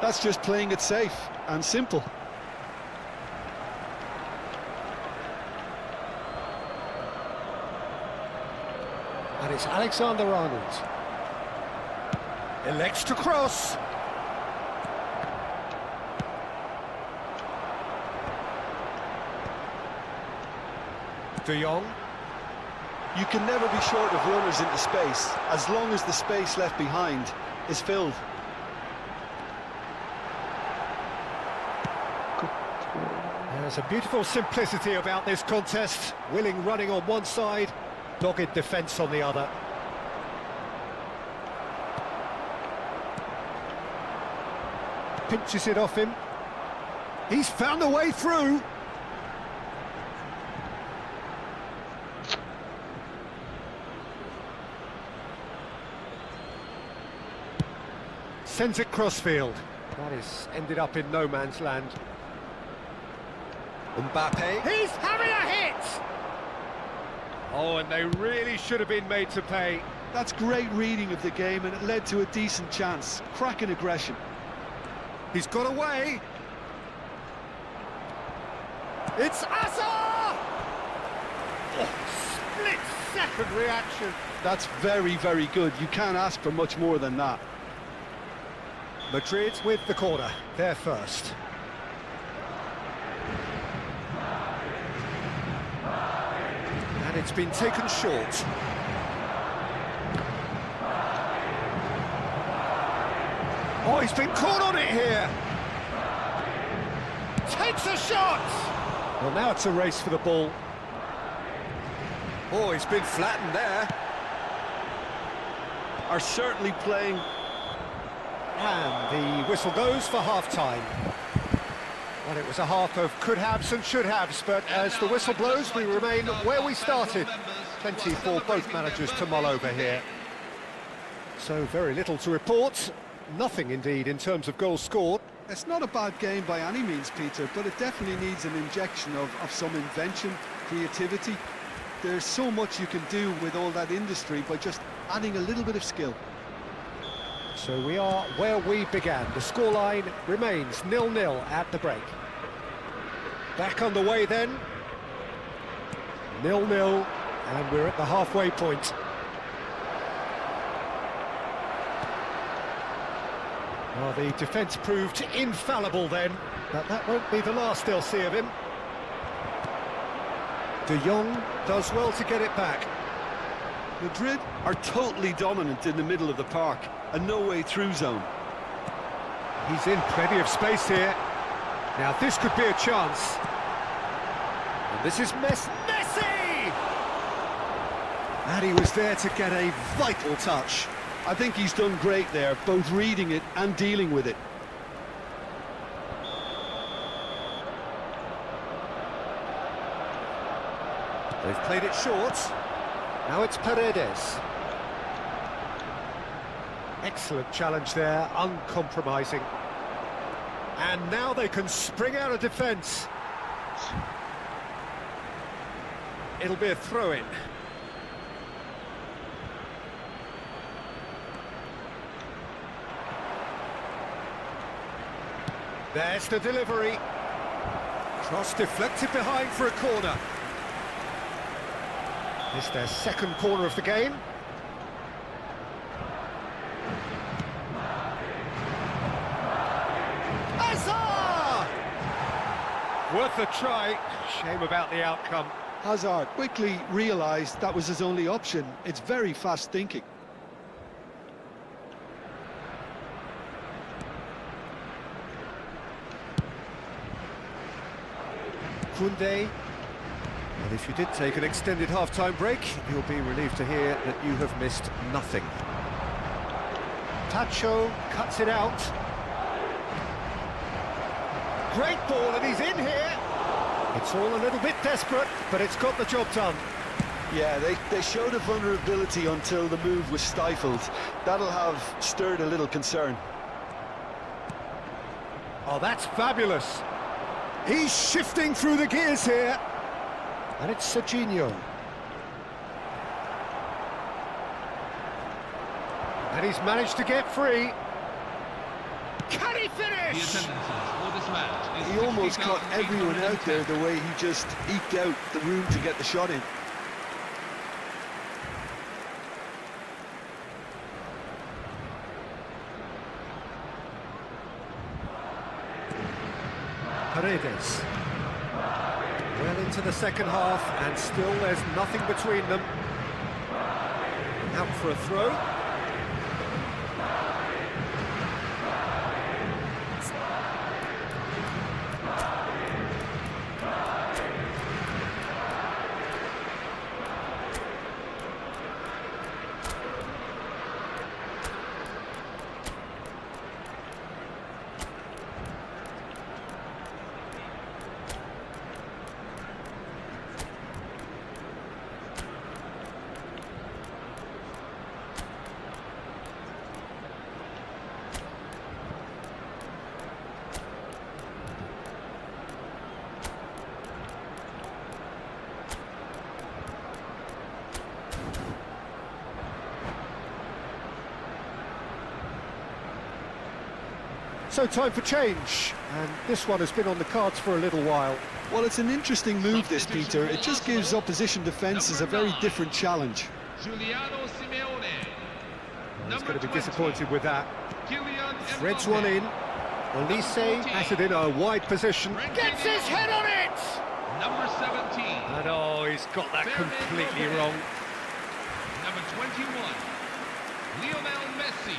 That's just playing it safe and simple. And it's Alexander-Arnold. Elects to cross. De Jong. You can never be short of runners into space, as long as the space left behind is filled. There's a beautiful simplicity about this contest. Willing running on one side, dogged defence on the other. Pinches it off him. He's found a way through. Sends it crossfield. That is ended up in no man's land. Mbappe. He's having a hit! Oh, and they really should have been made to pay. That's great reading of the game, and it led to a decent chance. Cracking aggression. He's got away. It's Hazard! Oh, split-second reaction. That's very, very good. You can't ask for much more than that. Madrid with the corner. They're first. And it's been taken short. Oh, he's been caught on it here. Takes a shot. Well, now it's a race for the ball. Oh, he's been flattened there. Are certainly playing. And the whistle goes for half-time. Well, it was a half of could-haves and should-haves, but as the whistle blows, we remain where we started. Plenty for both managers to mull over here. So very little to report. Nothing, indeed, in terms of goals scored. It's not a bad game by any means, Peter, but it definitely needs an injection of some invention, creativity. There's so much you can do with all that industry by just adding a little bit of skill. So we are where we began. The scoreline remains 0-0 at the break. Back on the way then. 0-0, and we're at the halfway point. Well, the defence proved infallible then, but that won't be the last they'll see of him. De Jong does well to get it back. Madrid are totally dominant in the middle of the park, a no-way-through zone. He's in plenty of space here. Now this could be a chance. And this is Messi! And he was there to get a vital touch. I think he's done great there, both reading it and dealing with it. They've played it short. Now it's Paredes. Excellent challenge there, uncompromising. And now they can spring out of defence. It'll be a throw-in. There's the delivery. Cross deflected behind for a corner. It's their second corner of the game. Hazard! Worth a try. Shame about the outcome. Hazard quickly realised that was his only option. It's very fast thinking. Koundé. And if you did take an extended half-time break, you'll be relieved to hear that you have missed nothing. Tacho cuts it out. Great ball, and he's in here. It's all a little bit desperate, but it's got the job done. Yeah, they showed a vulnerability until the move was stifled. That'll have stirred a little concern. Oh, that's fabulous. He's shifting through the gears here. And it's Serginho. And he's managed to get free. Can he The finish? attendances for this match is He almost caught everyone out there the way he just eked out the room to get the shot in. Paredes. Well into the second half, and still there's nothing between them. Out for a throw. So time for change, and this one has been on the cards for a little while. Well, it's an interesting move, this, Peter. It just gives opposition defences a very different challenge. Giuliano Simeone. He's Number going to be 20, disappointed with that. Kylian Threads Mbappe. one in. Olise has it in a wide position. Gets his head on it! Number 17. And oh, he's got that completely wrong. Number 21. Lionel Messi.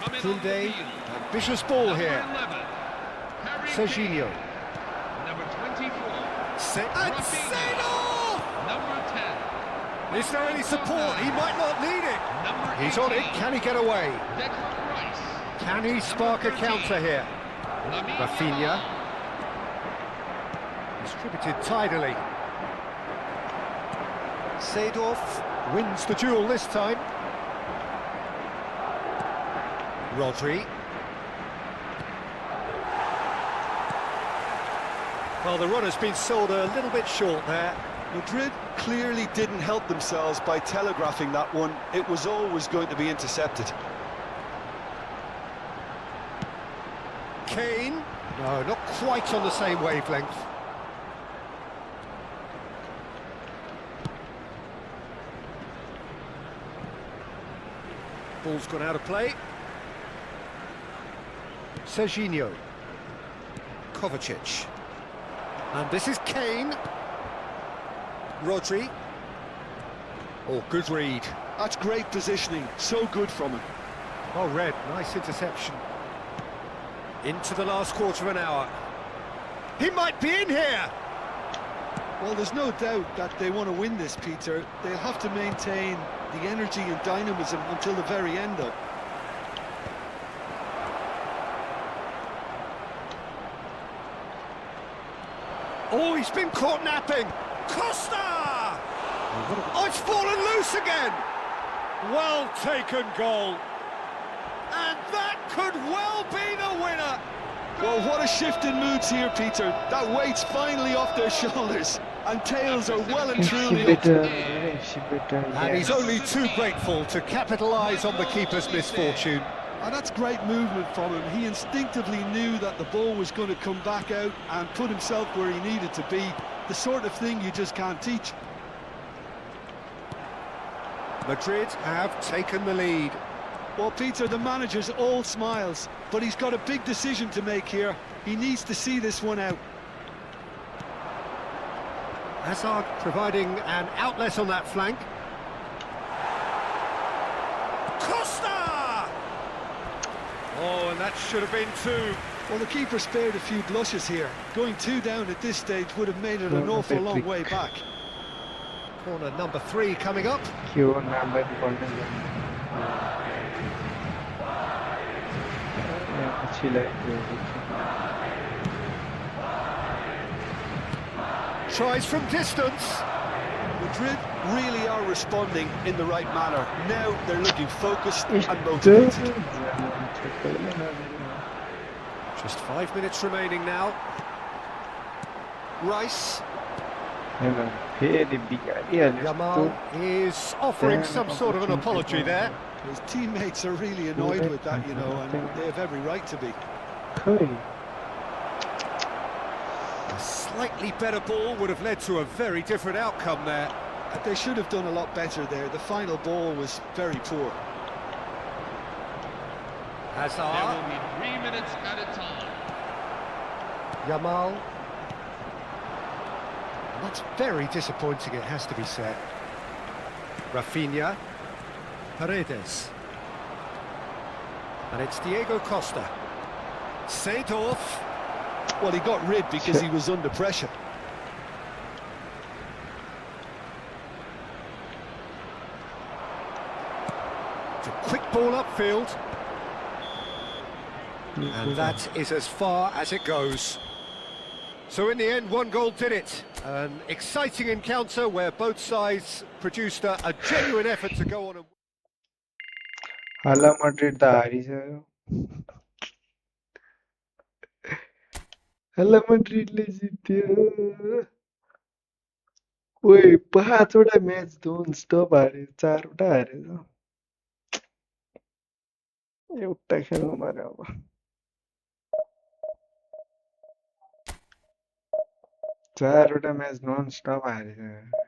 Coming on the Koundé, field. ambitious ball Number here. 11. Harry Serginho. Kane. Number 24. And Seedorf! Number 10. Is there any support? He might not need it. Number He's on it. 18. Can he get away? Declan Rice. Can he spark a counter here? Lamine Rafinha. Yamal. Distributed tidily. Seedorf wins the duel this time. Rodri. Well, the run has been sold a little bit short there. Madrid clearly didn't help themselves by telegraphing that one. It was always going to be intercepted. Kane. No, not quite on the same wavelength. Ball's gone out of play. Serginho. Kovacic. And this is Kane. Rodri. Oh, good read. That's great positioning. So good from him. Oh, Red, nice interception. Into the last quarter of an hour. He might be in here! Well, there's no doubt that they want to win this, Peter. They'll have to maintain the energy and dynamism until the very end, though. Oh, he's been caught napping. Costa! Oh, it's fallen loose again. Well taken goal. And that could well be the winner. Well, what a shift in moods here, Peter. That weight's finally off their shoulders, and tails are well and truly up. And he's only too grateful to capitalise on the keeper's misfortune. And that's great movement from him. He instinctively knew that the ball was going to come back out and put himself where he needed to be. The sort of thing you just can't teach. Madrid have taken the lead. Well, Peter, the manager's all smiles, but he's got a big decision to make here. He needs to see this one out. Hazard providing an outlet on that flank. Costa! Oh, and that should have been two. Well, the keeper spared a few blushes here. Going 2 down at this stage would have made it an awful long way back. Corner number 3 coming up. Tries from distance. Madrid really are responding in the right manner. Now they're looking focused and motivated. Just 5 minutes remaining now. Rice. Yamal is offering some sort of an apology there. His teammates are really annoyed with that, you know, and they have every right to be. A slightly better ball would have led to a very different outcome there. They should have done a lot better there. The final ball was very poor. There Hazard. will be 3 minutes at a time. Yamal. And that's very disappointing, it has to be said. Rafinha. Paredes. And it's Diego Costa. Seedorf. Well, he got rid because he was under pressure. It's a quick ball upfield. And that is as far as it goes. So in the end, 1 goal did it. An exciting encounter where both sides produced a genuine effort to go on and... Hala Madrid त हारिसक्यो हाला Madridले जित्यो ओइ 5 वटा match none स्टप हारे 4 वटा हारेछ एउटा खेल्नु पर्यो अब चारवटा म्याच नन स्टप हारिसक्यो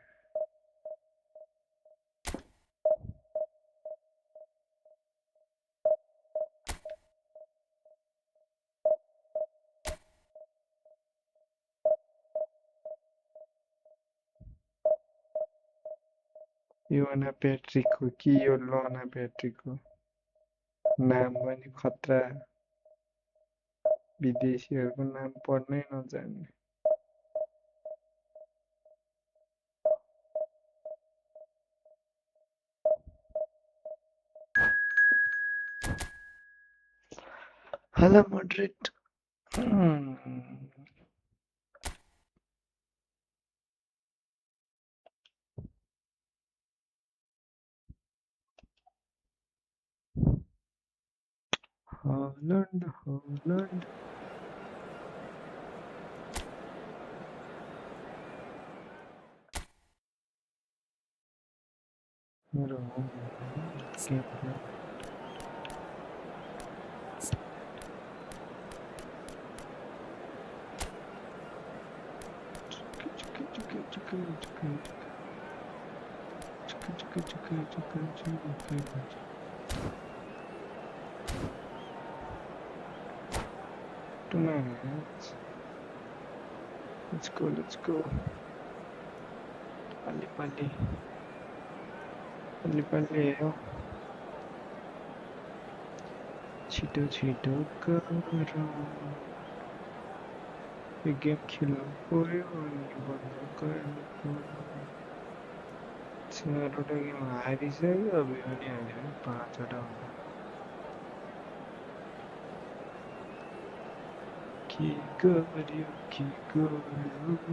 योना प्याट्रिकको कि यो लना प्याट्रिकको नाम पनि खतरा विदेशीहरूको नाम पढ्नै नजान्ने Hello, moderate. Holland, Holland. मेरो home game Tonight. Let's go, let's go. Pali pali. Pali pali हो छिटो छिटो गरौँ यो गेम खेल्नु पर्यो अनि बन्द गर्नु पर्यो चारवटा गेम हारिसक्यो अब यो पनि हाल्यो भने पाँचवटा हुन्छ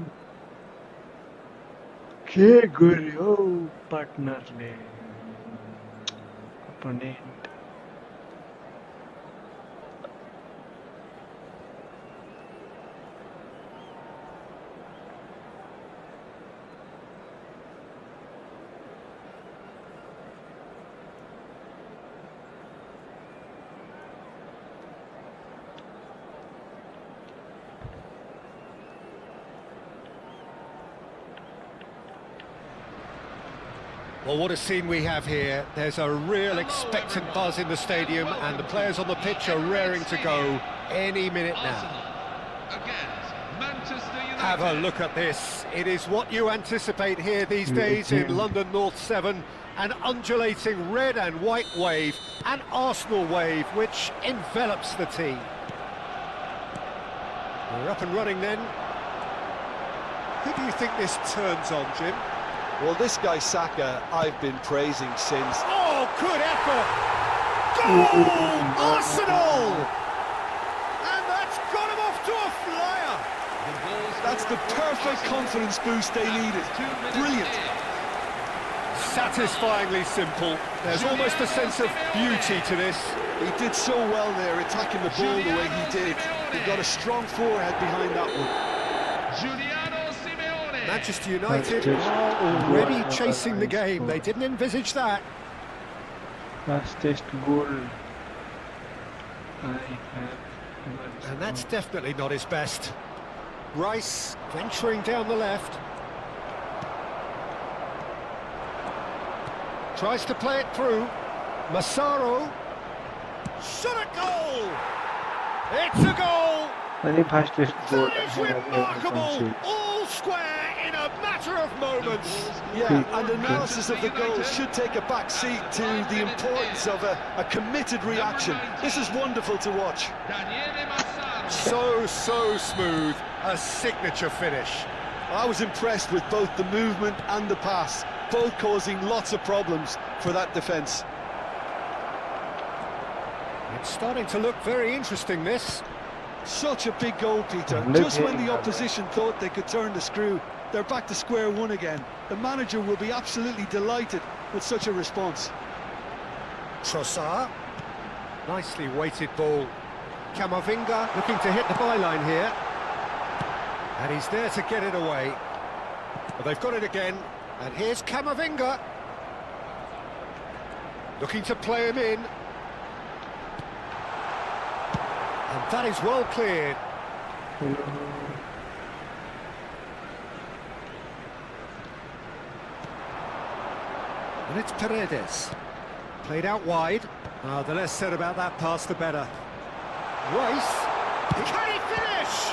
के गर्यो पार्टनरले opponent Well, what a scene we have here. There's a real expectant buzz in the stadium, and the players on the pitch are raring to go any minute now. Against Manchester United. Have a look at this. It is what you anticipate here these days in London North 7. An undulating red and white wave, an Arsenal wave which envelops the team. We're up and running then. Who do you think this turns on, Jim? Well, this guy Saka, I've been praising since. Oh, good effort! Goal! Arsenal! And that's got him off to a flyer! That's the perfect confidence boost they needed. Brilliant. Satisfyingly simple. There's almost a sense of beauty to this. He did so well there, attacking the ball the way he did. He got a strong forehead behind that one. Giuliano Simeone. Manchester United are already chasing the game. They didn't envisage that. Fastest goal I have. And that's definitely not his best. Rice venturing down the left. Tries to play it through. Massaro. Shot a goal! It's a goal! Any fastest goal That is remarkable! All square in a matter of moments. Yeah, and analysis of the goal should take a back seat to the importance of a committed reaction. This is wonderful to watch. Daniele Massaro. So smooth. A signature finish. I was impressed with both the movement and the pass, both causing lots of problems for that defence. It's starting to look very interesting, this. Such a big goal, Peter. Just when the opposition thought they could turn the screw, they're back to square one again. The manager will be absolutely delighted with such a response. Trossard. Nicely weighted ball. Camavinga looking to hit the byline here. And he's there to get it away. But they've got it again. And here's Camavinga. Looking to play him in. And that is well cleared. And it's Paredes. Played out wide. The less said about that pass, the better. Rice. Can he finish?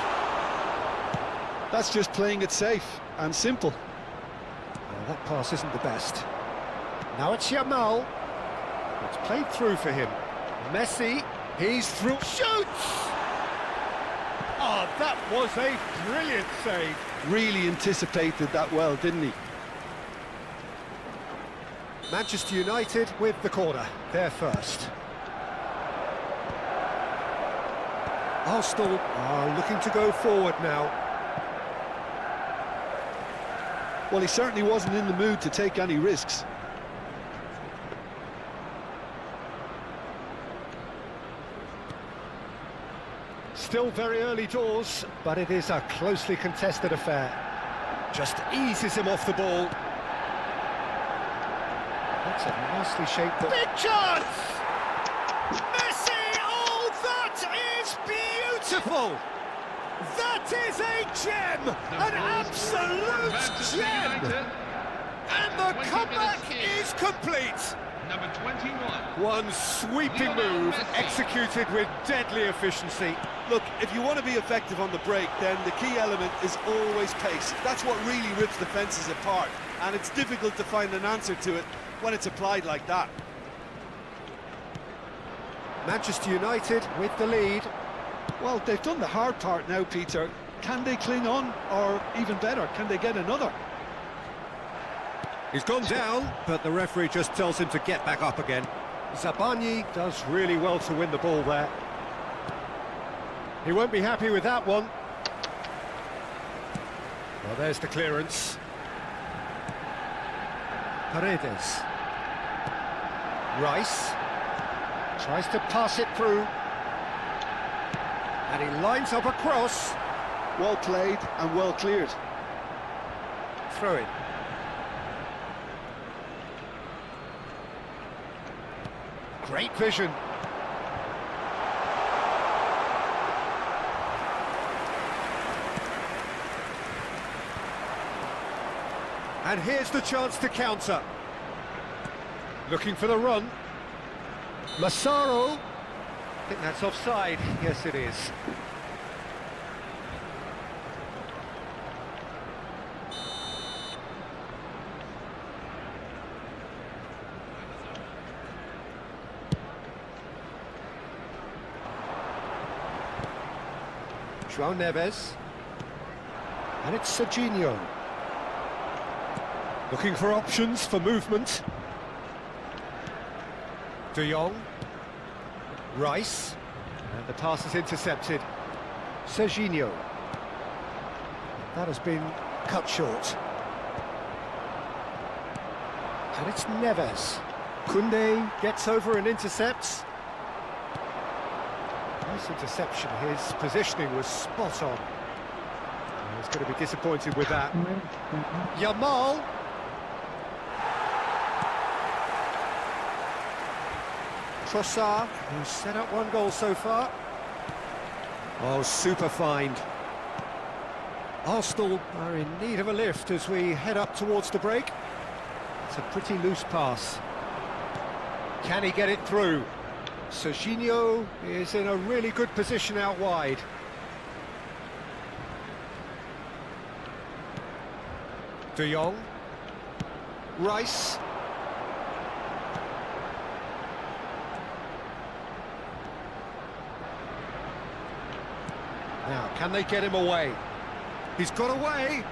That's just playing it safe and simple. Well, that pass isn't the best. Now it's Yamal. It's played through for him. Messi. He's through. Shoots! Oh, that was a brilliant save. Really anticipated that well, didn't he? Manchester United with the corner. They're first. Arsenal are looking to go forward now. Well, he certainly wasn't in the mood to take any risks. Still very early doors, but it is a closely contested affair. Just eases him off the ball. That's a nicely shaped ball. Big chance! Messi! Oh, that is beautiful! That is a gem! An absolute gem! And the comeback is complete! Number 21. One sweeping move, executed with deadly efficiency. Look, if you want to be effective on the break, then the key element is always pace. That's what really rips defences apart, and it's difficult to find an answer to it when it's applied like that. Manchester United with the lead. Well, they've done the hard part now, Peter. Can they cling on, or even better, can they get another? He's gone down, but the referee just tells him to get back up again. Zabani does really well to win the ball there. He won't be happy with that one. Well, there's the clearance. Paredes. Rice. Tries to pass it through. And he lines up a cross. Well played and well cleared. Throw it. Great vision. And here's the chance to counter. Looking for the run. Massaro. I think that's offside. Yes, it is. João Neves. And it's Serginho. Looking for options for movement. De Jong. Rice. And the pass is intercepted. Serginho. That has been cut short. And it's Neves. Koundé gets over and intercepts. Nice interception. His positioning was spot on. He's going to be disappointed with that. Yamal. Trossard, who's set up one goal so far. Oh, super find. Arsenal are in need of a lift as we head up towards the break. It's a pretty loose pass. Can he get it through? Serginho is in a really good position out wide. De Jong. Rice. Now, can they get him away? He's got away.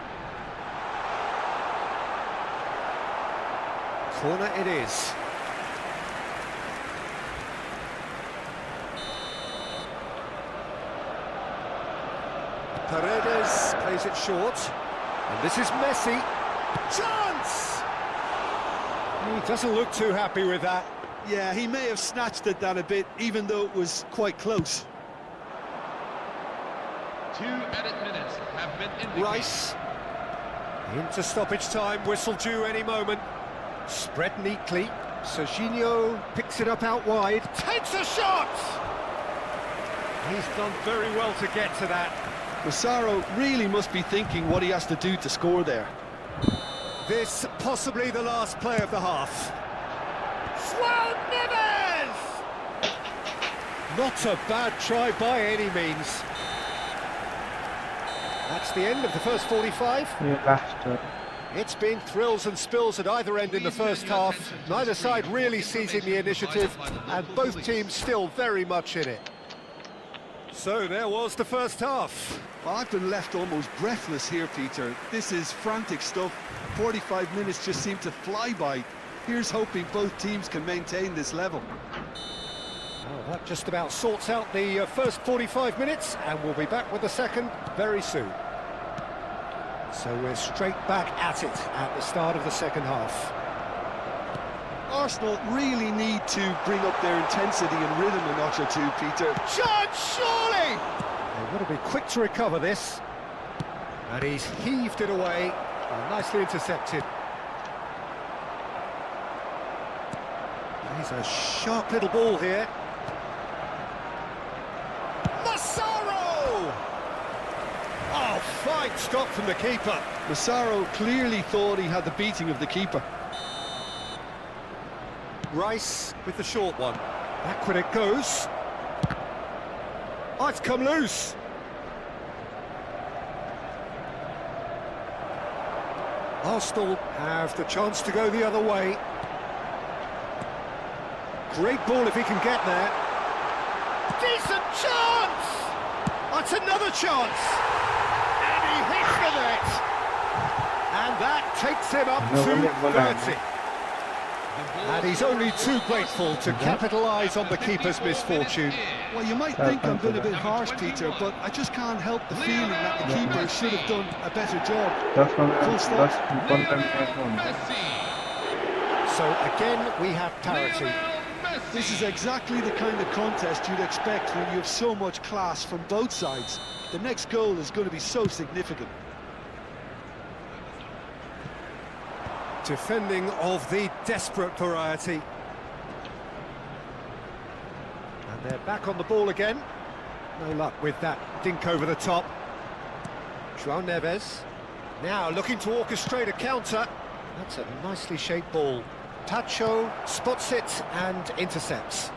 Corner it is. Paredes plays it short. And this is Messi. Chance! He doesn't look too happy with that. Yeah, he may have snatched at that a bit, even though it was quite close. 2 added minutes have been indicated. Rice. Into stoppage time, whistle due any moment. Spread neatly. Serginho picks it up out wide. Takes a shot! He's done very well to get to that. Massaro really must be thinking what he has to do to score there. This possibly the last play of the half. João Neves! Not a bad try by any means. That's the end of the first 45. ये last It's been thrills and spills at either end in the first half. Neither side really seizing the initiative, and both teams still very much in it. So there was the first half. Well, I've been left almost breathless here, Peter. This is frantic stuff. 45 minutes just seem to fly by. Here's hoping both teams can maintain this level. Well, that just about sorts out the first 45 minutes, and we'll be back with the second very soon. So we're straight back at it at the start of the second half. Arsenal really need to bring up their intensity and rhythm a notch or two, Peter. Chance, surely! They've got to be quick to recover this. And he's heaved it away. Well, nicely intercepted. He's a sharp little ball here. Massaro! Oh, fine stop from the keeper. Massaro clearly thought he had the beating of the keeper. Rice with the short one. Backward it goes. Oh, it's come loose. Arsenal have the chance to go the other way. Great ball if he can get there. Decent chance! That's another chance! And he hits the net! And that takes him up to 30. And he's only too grateful to capitalise on the keeper's misfortune. Well, you might think I'm being a bit harsh, Peter, but I just can't help the feeling that the keeper should have done a better job. Full stop. So again, we have parity. This is exactly the kind of contest you'd expect when you have so much class from both sides. The next goal is going to be so significant. Defending of the desperate variety. And they're back on the ball again. No luck with that dink over the top. João Neves. Now looking to orchestrate a counter. That's a nicely shaped ball. Tacho spots it and intercepts.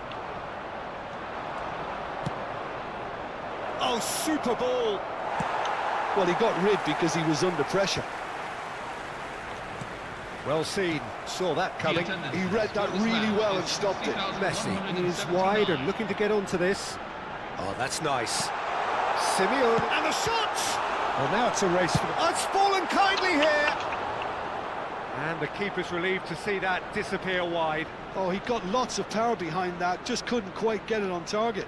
Oh, super ball! Well, he got rid because he was under pressure. Well seen, saw that coming. He read that really well and stopped it. Messi is wide and looking to get onto this. Oh, that's nice. Simeone and a shot! Well, now it's a race for the... Oh, it's fallen kindly here! And the keeper's relieved to see that disappear wide. Oh, he got lots of power behind that, just couldn't quite get it on target.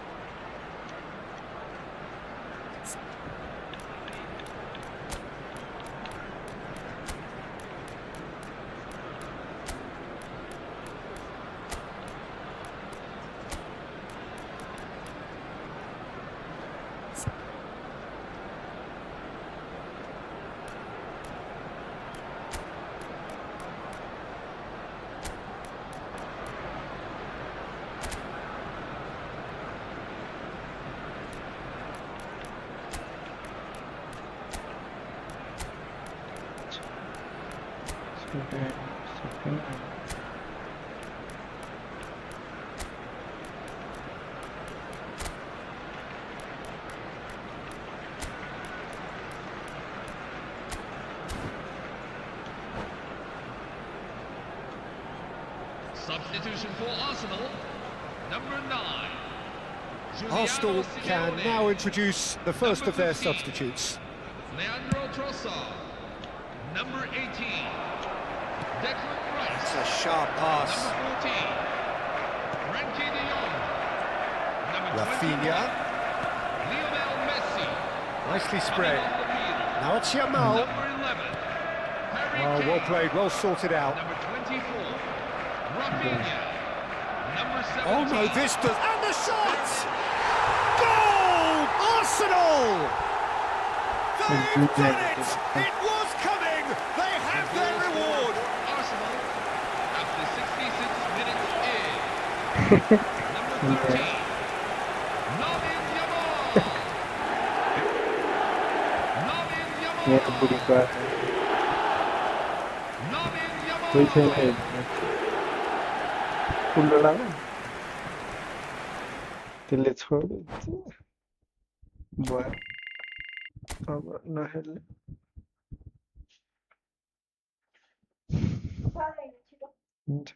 Substitution for Arsenal, number 9. Arsenal can now introduce the first of their substitutes. Leandro Trossard, number 18. Declan Rice. It's a sharp pass. Number 14. Frankie de Jong. Number Rafinha. 21. Lionel Messi. Nicely spread. On the field. Now it's Yamal. Number 11. Harry Oh, Kane. well played, well sorted out. Number 24. Rafinha. Number 17. Oh no, this does... And the shot! Goal! Arsenal! They've done it! It was coming! They have their reward! Arsenal, after 66 minutes in. Number 13. Lamine Yamal. Lamine Yamal. ये तो बुरी बात है। कोही छैन हेर्ने उल्लो लाग्यो त्यसले छोड्यो भयो अब नखेल्ने हुन्छ